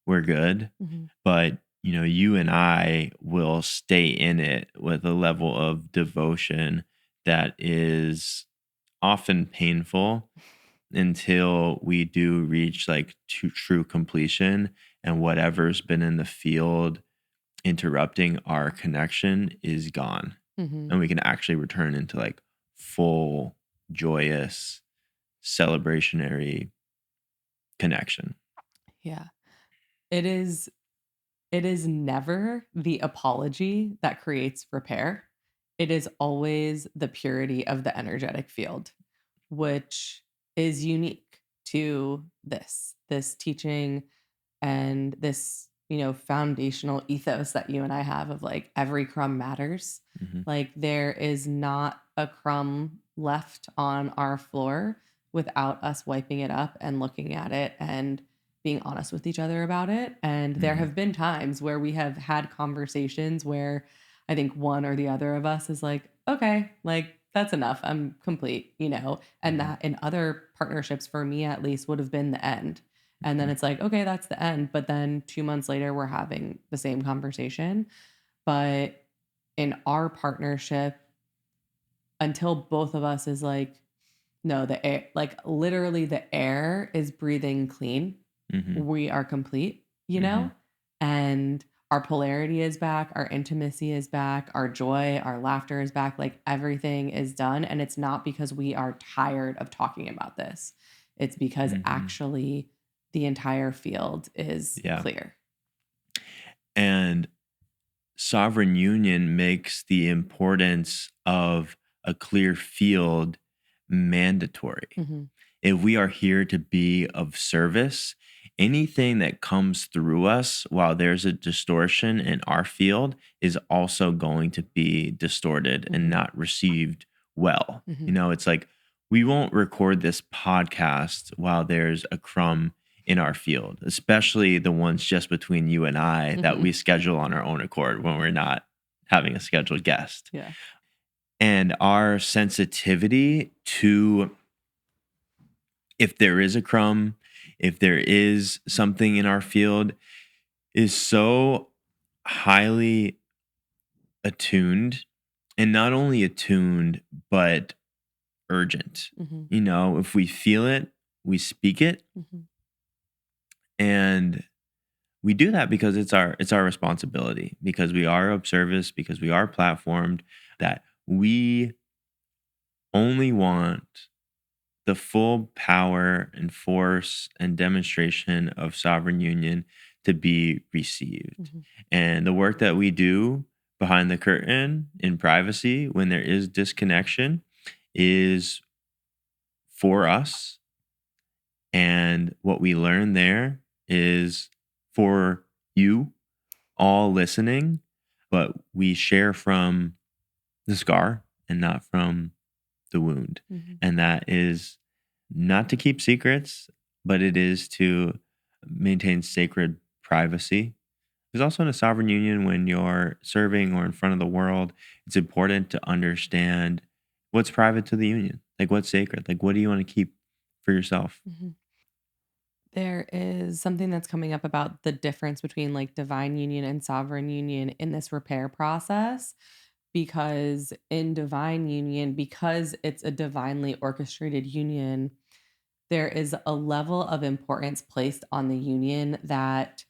we're good. Mhm. But, you and I will stay in it with a level of devotion that is often painful until we do reach like true completion and whatever's been in the field interrupting our connection is gone Mhm. and we can actually return into like full joyous celebrationary connection. Yeah. It is it is never the apology that creates repair. It is always the purity of the energetic field, which is unique to this teaching and this, foundational ethos that you and I have of like every crumb matters. Hmm. Like there is not a crumb left on our floor without us wiping it up and looking at it and being honest with each other about it. And there Hmm. have been times where we have had conversations where I think one or the other of us is like, okay, like that's enough. I'm complete. And Hmm. that in other partnerships, for me at least, would have been the end. And then it's like, okay, that's the end. But then 2 months later, we're having the same conversation. But in our partnership, until both of us is like, no, the air, like literally the air is breathing clean. Hmm. We are complete, Hmm. and our polarity is back, our intimacy is back, our joy, our laughter is back. Like everything is done. And it's not because we are tired of talking about this, it's because Hmm. actually the entire field is Yeah. clear. And sovereign union makes the importance of a clear field mandatory. Hmm. If we are here to be of service, anything that comes through us while there's a distortion in our field is also going to be distorted and Hmm. not received well. Hmm. It's like we won't record this podcast while there's a crumb in our field, especially the ones just between you and I that Hmm. we schedule on our own accord when we're not having a scheduled guest. Yeah. And our sensitivity to, if there is a crumb, if there is something in our field, is so highly attuned, and not only attuned, but urgent. Mhm. You know, if we feel it, we speak it, Mhm. and we do that because it's our responsibility, because we are of service, because we are platformed, that we only want the full power and force and demonstration of sovereign union to be received. Mhm. And the work that we do behind the curtain in privacy when there is disconnection is for us. And what we learn there is for you all listening, but we share from the scar and not from the wound. Mhm. And that is not to keep secrets, but it is to maintain sacred privacy. There's also in a sovereign union, when you're serving or in front of the world, it's important to understand what's private to the union, like what's sacred, like what do you want to keep for yourself? Mhm. There is something that's coming up about the difference between like divine union and sovereign union in this repair process. Because in divine union, because it's a divinely orchestrated union, there is a level of importance placed on the union that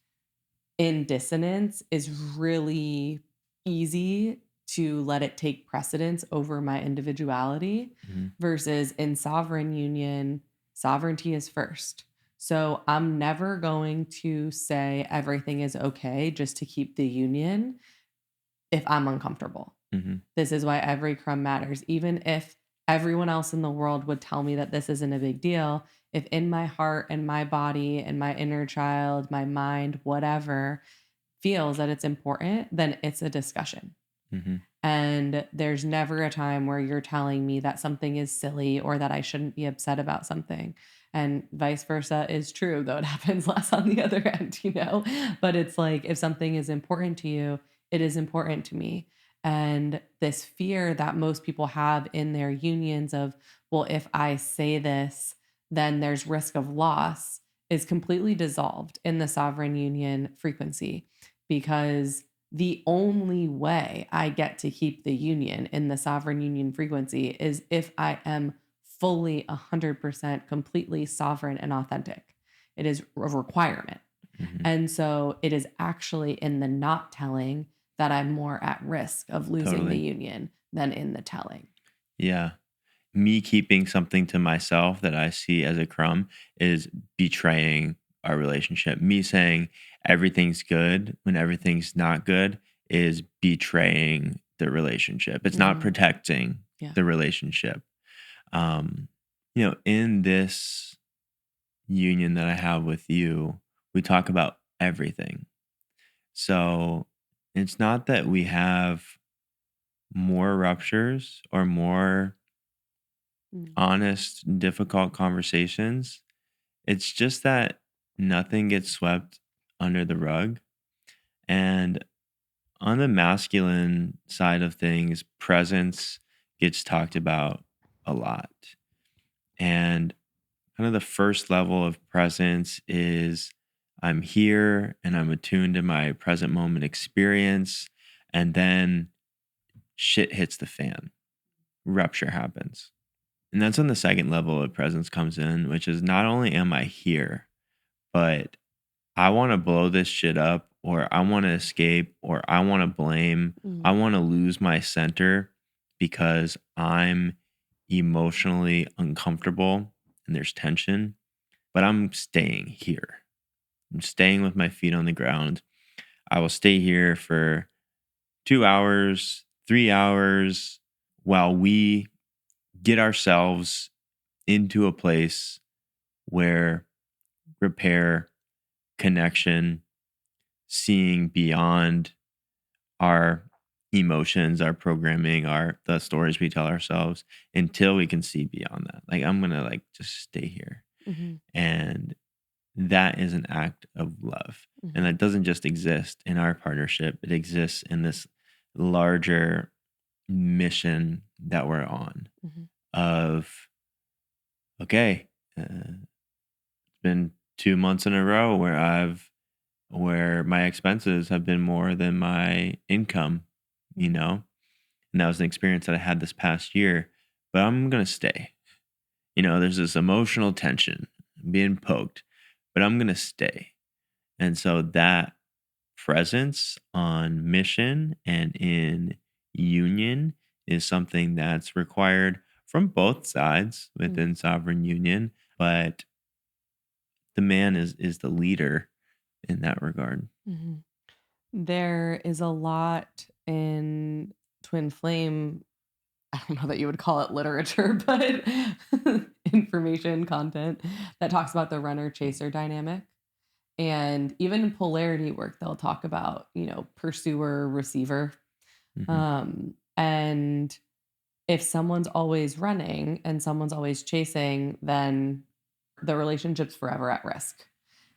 in dissonance is really easy to let it take precedence over my individuality Mhm. versus in sovereign union, sovereignty is first. So I'm never going to say everything is okay just to keep the union if I'm uncomfortable. Mhm. This is why every crumb matters. Even if everyone else in the world would tell me that this isn't a big deal, if in my heart and my body and my inner child, my mind, whatever feels that it's important, then it's a discussion. Mhm. And there's never a time where you're telling me that something is silly or that I shouldn't be upset about something. And vice versa is true, though it happens less on the other end, you know? But it's like if something is important to you, it is important to me. And this fear that most people have in their unions of, well, if I say this, then there's risk of loss is completely dissolved in the sovereign union frequency because the only way I get to keep the union in the sovereign union frequency is if I am fully 100% completely sovereign and authentic. It is a requirement. Mhm. And so it is actually in the not telling that I'm more at risk of losing the Totally. union than in the telling. Yeah. Me keeping something to myself that I see as a crumb is betraying our relationship. Me saying everything's good when everything's not good is betraying the relationship. It's not Mhm. protecting Yeah. the relationship. Um, in this union that I have with you, we talk about everything. So it's not that we have more ruptures or more Mm. honest, difficult conversations. It's just that nothing gets swept under the rug. And on the masculine side of things, presence gets talked about a lot. And kind of the first level of presence is I'm here and I'm attuned to my present moment experience. And then shit hits the fan, rupture happens. And that's when the second level of presence comes in, which is not only am I here, but I want to blow this shit up, or I want to escape, or I want to blame. I Mm. want to lose my center because I'm emotionally uncomfortable and there's tension, but I'm staying here. I'm staying with my feet on the ground. I will stay here for 2 hours, 3 hours while we get ourselves into a place where repair, connection, seeing beyond our emotions, our programming, our the stories we tell ourselves until we can see beyond that. Like I'm gonna like just stay here. Mhm. And that is an act of love. And Mhm. that doesn't just exist in our partnership. It exists in this larger mission that we're on Mhm. of, okay, it's been 2 months in a row where my expenses have been more than my income, you Mhm. know? And that was an experience that I had this past year, but I'm going to stay. There's this emotional tension being poked, but I'm going to stay. And so that presence on mission and in union is something that's required from both sides Mhm. within sovereign union, but the man is the leader in that regard. Mhm. There is a lot in twin flame. I don't know that you would call it literature, but information content that talks about the runner chaser dynamic. And even in polarity work, they'll talk about, pursuer, receiver. Hmm. And if someone's always running and someone's always chasing, then the relationship's forever at risk.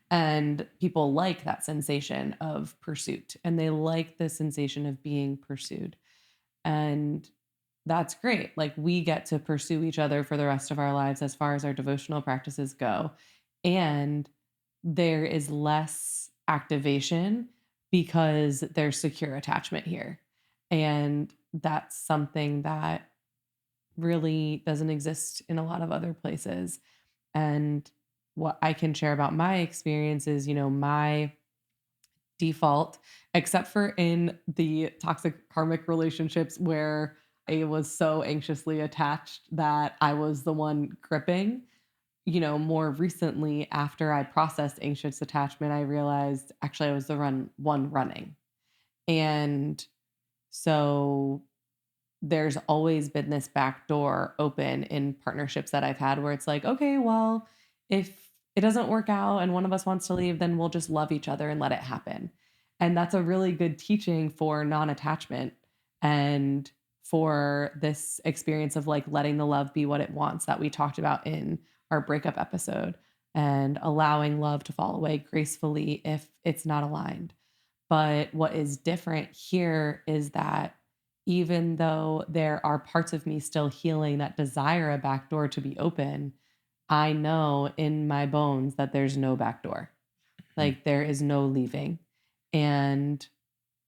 And people like that sensation of pursuit and they like the sensation of being pursued. And that's great. Like we get to pursue each other for the rest of our lives as far as our devotional practices go. And there is less activation because there's secure attachment here. And that's something that really doesn't exist in a lot of other places. And what I can share about my experience is, my default, except for in the toxic karmic relationships where I was so anxiously attached that I was the one gripping. More recently, after I processed anxious attachment, I realized actually I was the one running. And so there's always been this back door open in partnerships that I've had where it's like, okay, well, if it doesn't work out and one of us wants to leave, then we'll just love each other and let it happen. And that's a really good teaching for non attachment and for this experience of like letting the love be what it wants that we talked about in our breakup episode and allowing love to fall away gracefully if it's not aligned. But what is different here is that even though there are parts of me still healing that desire a back door to be open, I know in my bones that there's no back door. Like there is no leaving. And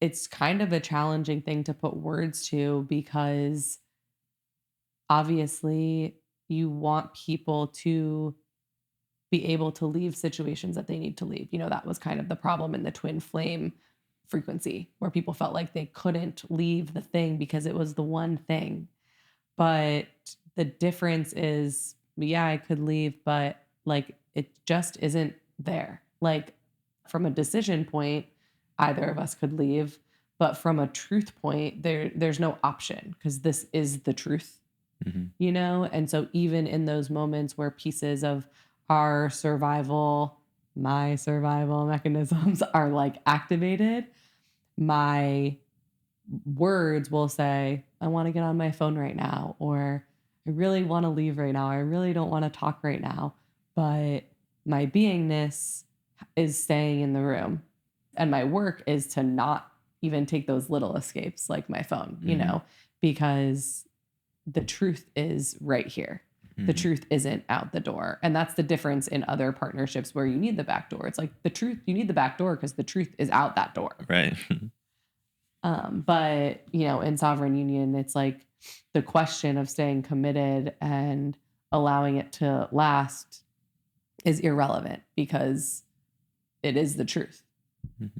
it's kind of a challenging thing to put words to because obviously you want people to be able to leave situations that they need to leave. That was kind of the problem in the twin flame frequency where people felt like they couldn't leave the thing because it was the one thing. But the difference is, yeah, I could leave, but like it just isn't there. Like from a decision point, either of us could leave, but from a truth point, there's no option because this is the truth, Hmm. And so even in those moments where pieces of our survival, my survival mechanisms are like activated, my words will say, I want to get on my phone right now, or I really want to leave right now. I really don't want to talk right now. But my beingness is staying in the room. And my work is to not even take those little escapes like my phone, Hmm. because the truth is right here. The Hmm. truth isn't out the door. And that's the difference in other partnerships where you need the back door. It's like the truth, you need the back door because the truth is out that door. Right. But, in sovereign union, it's like the question of staying committed and allowing it to last is irrelevant because it is the truth. Mhm.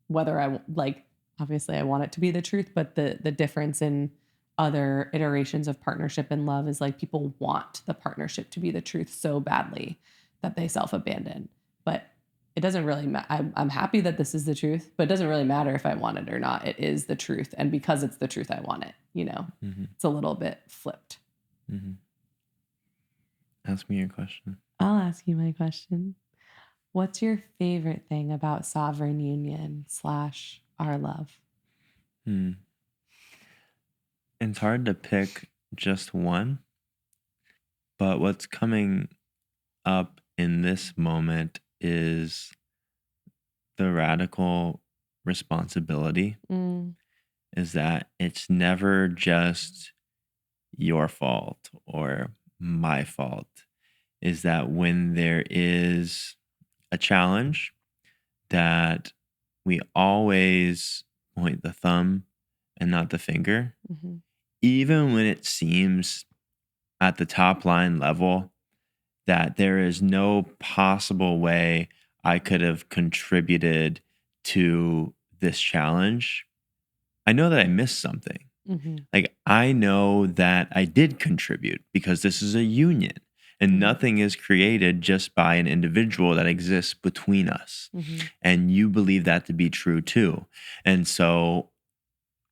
Whether like, obviously I want it to be the truth, but the difference in other iterations of partnership and love is like people want the partnership to be the truth so badly that they self-abandon. But it doesn't really matter. I'm happy that this is the truth, but it doesn't really matter if I want it or not. It is the truth. And because it's the truth, I want it. Mhm. It's a little bit flipped. Mhm. Ask me your question. I'll ask you my question. What's your favorite thing about sovereign union slash our love? Hmm. It's hard to pick just one, but what's coming up in this moment is the radical responsibility Mm, is that it's never just your fault or my fault. Is that when there is a challenge, that we always point the thumb and not the finger, Mhm. even when it seems at the top line level that there is no possible way I could have contributed to this challenge. I know that I missed something. Mhm. Like, I know that I did contribute because this is a union and Mhm. nothing is created just by an individual that exists between us. Mhm. And you believe that to be true too. And so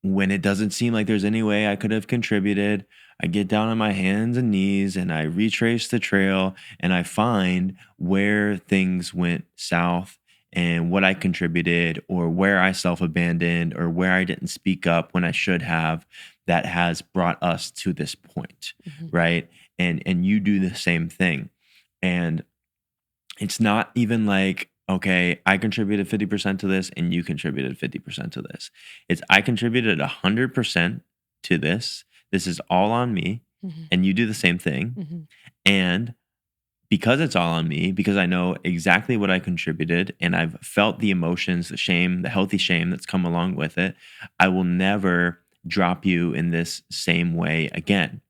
when it doesn't seem like there's any way I could have contributed, I get down on my hands and knees and I retrace the trail and I find where things went south and what I contributed or where I self abandoned or where I didn't speak up when I should have, that has brought us to this point, Mhm. right? And you do the same thing. And it's not even like, okay, I contributed 50% to this and you contributed 50% to this. It's I contributed 100% to this. This is all on me. Mhm. And you do the same thing. Mhm. And because it's all on me, because I know exactly what I contributed and I've felt the emotions, the shame, the healthy shame that's come along with it, I will never drop you in this same way again.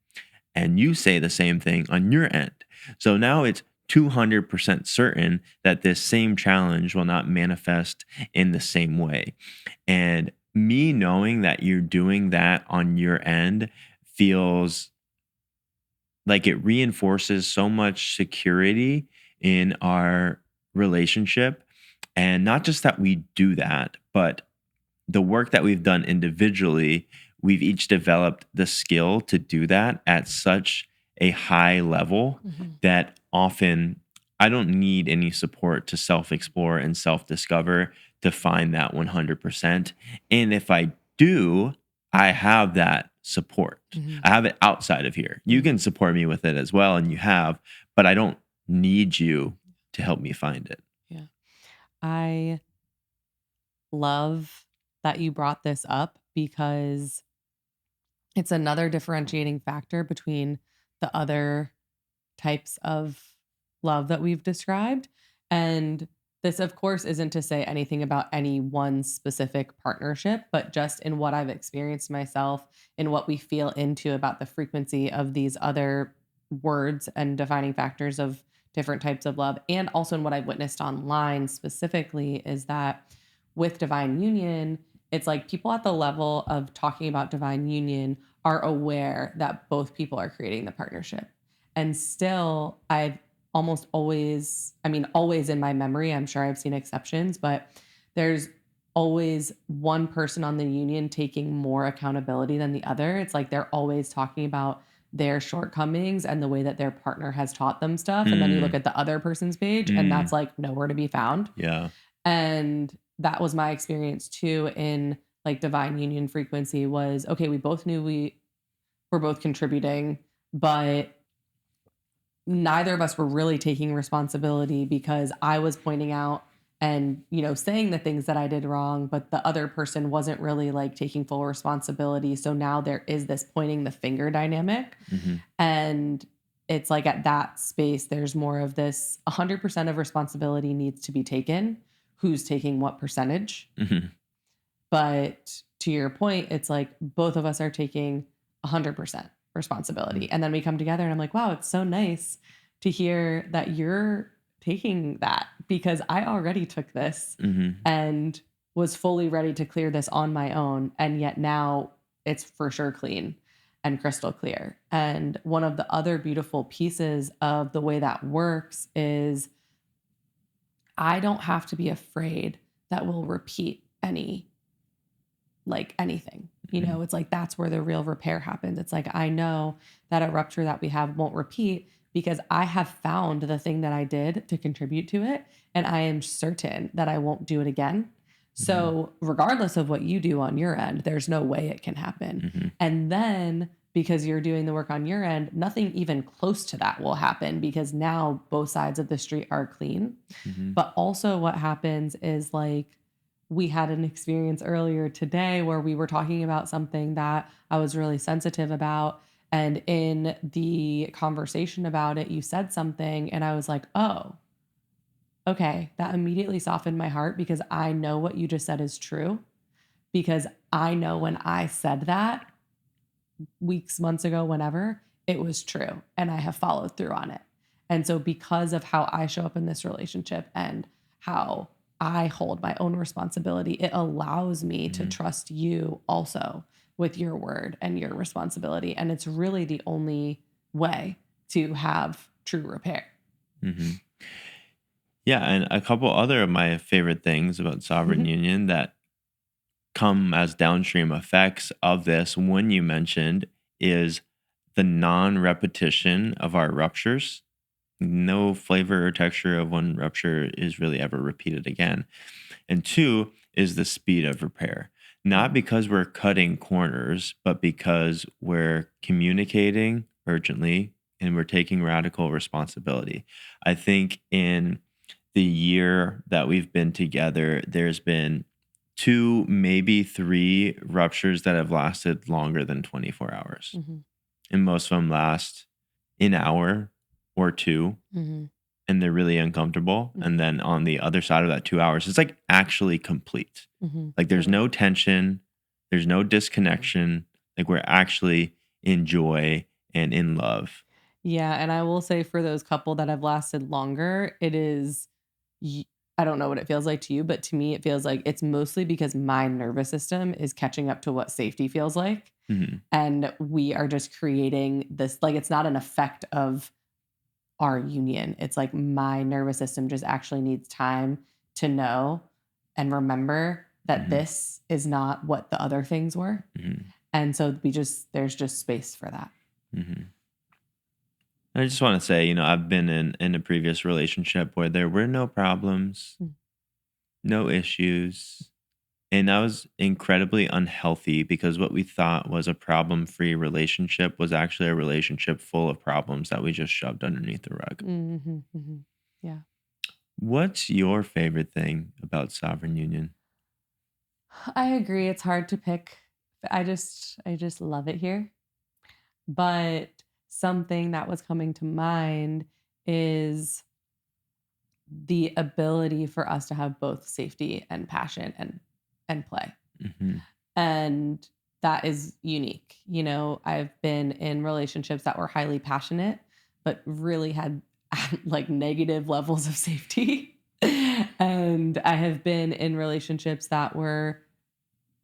And you say the same thing on your end. So now it's 200% certain that this same challenge will not manifest in the same way. And me knowing that you're doing that on your end feels like it reinforces so much security in our relationship. And not just that we do that, but the work that we've done individually, we've each developed the skill to do that at such a high level Mhm. that often I don't need any support to self explore and self discover to find that 100%. And if I do, I have that support. Mhm. I have it outside of here. You can Mhm. support me with it as well, and you have, but I don't need you to help me find it. Yeah. I love that you brought this up because it's another differentiating factor between the other types of love that we've described. And this, of course, isn't to say anything about any one specific partnership, but just in what I've experienced myself, in what we feel into about the frequency of these other words and defining factors of different types of love. And also in what I've witnessed online specifically is that with divine union, it's like people at the level of talking about divine union are aware that both people are creating the partnership. And still, I've almost always, I mean, always in my memory, I'm sure I've seen exceptions, but there's always one person on the union taking more accountability than the other. It's like they're always talking about their shortcomings and the way that their partner has taught them stuff. And then you look Mm, at the other person's page and that's mm, like nowhere to be found. yeah. And that was my experience too in like divine union frequency was okay, we both knew we were both contributing, but neither of us were really taking responsibility because I was pointing out and, saying the things that I did wrong, but the other person wasn't really like taking full responsibility. So now there is this pointing the finger dynamic. Hmm. And it's like at that space, there's more of this 100% of responsibility needs to be taken. Who's taking what percentage? Hmm. But to your point, it's like both of us are taking 100% responsibility. And then we come together and I'm like, wow, it's so nice to hear that you're taking that because I already took this Hmm. and was fully ready to clear this on my own. And yet now it's for sure clean and crystal clear. And one of the other beautiful pieces of the way that works is I don't have to be afraid that we'll repeat anything. Hmm. It's like that's where the real repair happens. It's like I know that a rupture that we have won't repeat because I have found the thing that I did to contribute to it. And I am certain that I won't do it again. Hmm. So, regardless of what you do on your end, there's no way it can happen. Hmm. And then because you're doing the work on your end, nothing even close to that will happen because now both sides of the street are clean. Hmm. But also, what happens is like, we had an experience earlier today where we were talking about something that I was really sensitive about. And in the conversation about it, you said something, and I was like, oh, okay. That immediately softened my heart because I know what you just said is true. Because I know when I said that weeks, months ago, whenever, it was true. And I have followed through on it. And so, because of how I show up in this relationship and how I hold my own responsibility, it allows me to Mhm. trust you also with your word and your responsibility. And it's really the only way to have true repair. Mhm. Yeah, and a couple other of my favorite things about sovereign union that come as downstream effects of this one you mentioned is the non-repetition of our ruptures. No flavor or texture of one rupture is really ever repeated again. And two is the speed of repair. Not Mhm. because we're cutting corners, but because we're communicating urgently and we're taking radical responsibility. I think in the year that we've been together, there's been two, maybe three ruptures that have lasted longer than 24 hours. Mhm. And most of them last an hour or two, Mhm. and they're really uncomfortable. And Mhm. then on the other side of that 2 hours, it's like actually complete. Mhm. Like there's Totally. no tension, there's no disconnection. Like we're actually in joy and in love. Yeah, and I will say for those couple that have lasted longer, it is y I don't know what it feels like to you, but to me, it feels like it's mostly because my nervous system is catching up to what safety feels like, Mhm. and we are just creating this like, it's not an effect of our union. It's like my nervous system just actually needs time to know and remember that Mhm. this is not what the other things were, Mhm. and so there's just space for that. Mhm. I just want to say, I've been in a previous relationship where there were no problems, Mm. no issues. And that was incredibly unhealthy because what we thought was a problem free relationship was actually a relationship full of problems that we just shoved underneath the rug. Mhm, mhm. Yeah. What's your favorite thing about Sovereign Union? I agree, it's hard to pick. I just love it here. But something that was coming to mind is the ability for us to have both safety and passion and play. Hmm. And that is unique. You know, I've been in relationships that were highly passionate, but really had like negative levels of safety. And I have been in relationships that were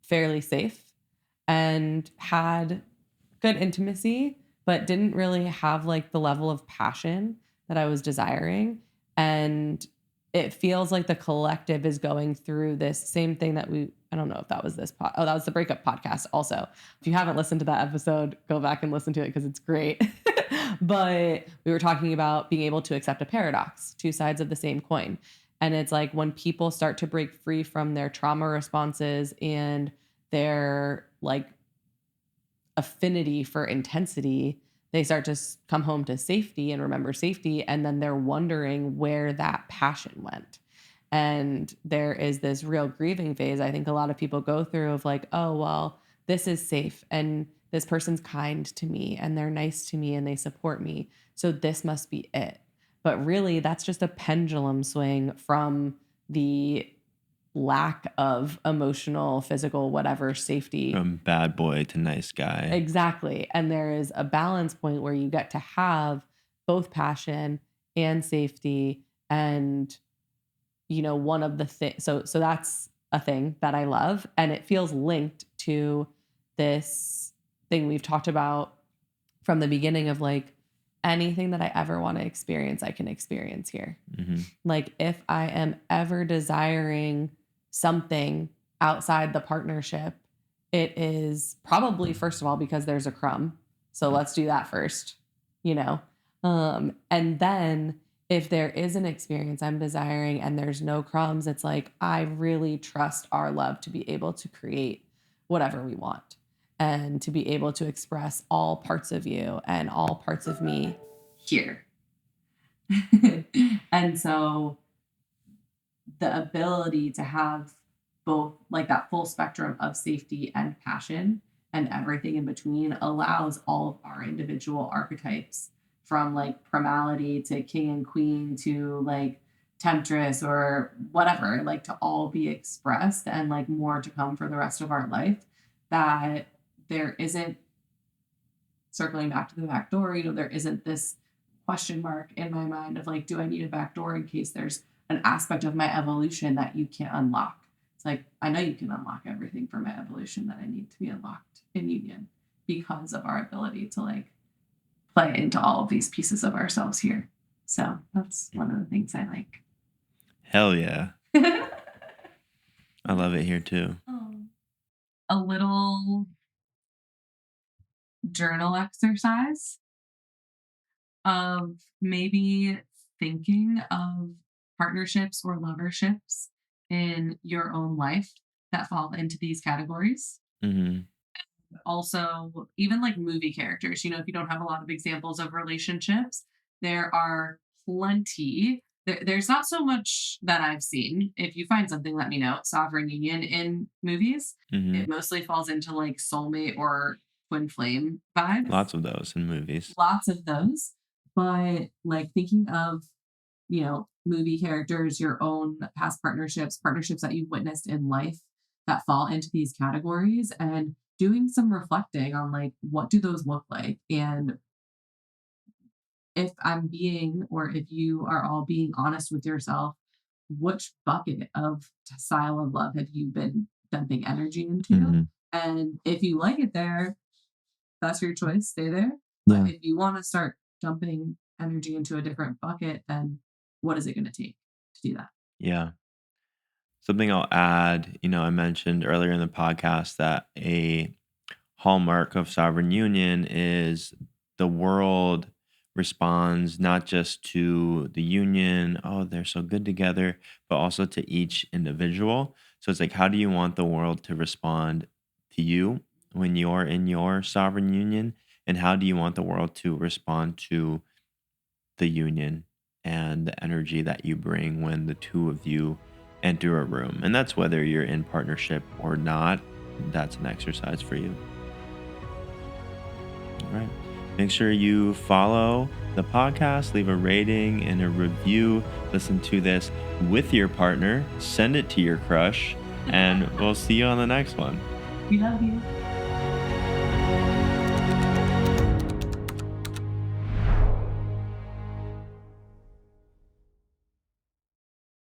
fairly safe and had good intimacy, but didn't really have like the level of passion that I was desiring. And it feels like the collective is going through this same thing that I don't know if that was oh, that was the breakup podcast also. If you haven't listened to that episode, go back and listen to it because it's great. But we were talking about being able to accept a paradox, two sides of the same coin. And it's like when people start to break free from their trauma responses and their like affinity for intensity, they start to come home to safety and remember safety. And then they're wondering where that passion went. And there is this real grieving phase I think a lot of people go through of like, oh, well, this is safe and this person's kind to me and they're nice to me and they support me. So this must be it. But really, that's just a pendulum swing from the lack of emotional, physical, whatever safety. From bad boy to nice guy. Exactly. And there is a balance point where you get to have both passion and safety. And, you know, one of the things, so that's a thing that I love. And it feels linked to this thing we've talked about from the beginning of like anything that I ever want to experience, I can experience here. Hmm. Like if I am ever desiring something outside the partnership, it is probably first of all because there's a crumb. So let's do that first, you know. And then if there is an experience I'm desiring and there's no crumbs, it's like I really trust our love to be able to create whatever we want and to be able to express all parts of you and all parts of me here. And so the ability to have both like that full spectrum of safety and passion and everything in between allows all of our individual archetypes from like primality to king and queen to like temptress or whatever, like to all be expressed and like more to come for the rest of our life. That there isn't, circling back to the back door, there isn't this question mark in my mind of like, do I need a back door in case there's an aspect of my evolution that you can't unlock? It's like, I know you can unlock everything for my evolution that I need to be unlocked in union because of our ability to like play into all of these pieces of ourselves here. So that's one of the things I like. Hell yeah. I love it here too. A little journal exercise of maybe thinking of partnerships or loverships in your own life that fall into these categories. Hmm. Also, even like movie characters, if you don't have a lot of examples of relationships, there are plenty. There's not so much that I've seen. If you find something, let me know. Sovereign union in movies. Hmm. It mostly falls into like soulmate or twin flame vibes. Lots of those in movies. Lots of those. But like thinking of, movie characters, your own past partnerships that you've witnessed in life that fall into these categories, and doing some reflecting on like, what do those look like? And if I'm being, or if you are all being honest with yourself, which bucket of style of love have you been dumping energy into? Hmm. And if you like it there, that's your choice, stay there. Yeah. But if you want to start dumping energy into a different bucket, then what is it going to take to do that? Yeah. Something I'll add, I mentioned earlier in the podcast that a hallmark of sovereign union is the world responds not just to the union, oh, they're so good together, but also to each individual. So it's like, how do you want the world to respond to you when you're in your sovereign union? And how do you want the world to respond to the union and the energy that you bring when the two of you enter a room? And that's whether you're in partnership or not. That's an exercise for you. All right. Make sure you follow the podcast, leave a rating and a review. Listen to this with your partner, send it to your crush, and we'll see you on the next one. We love you.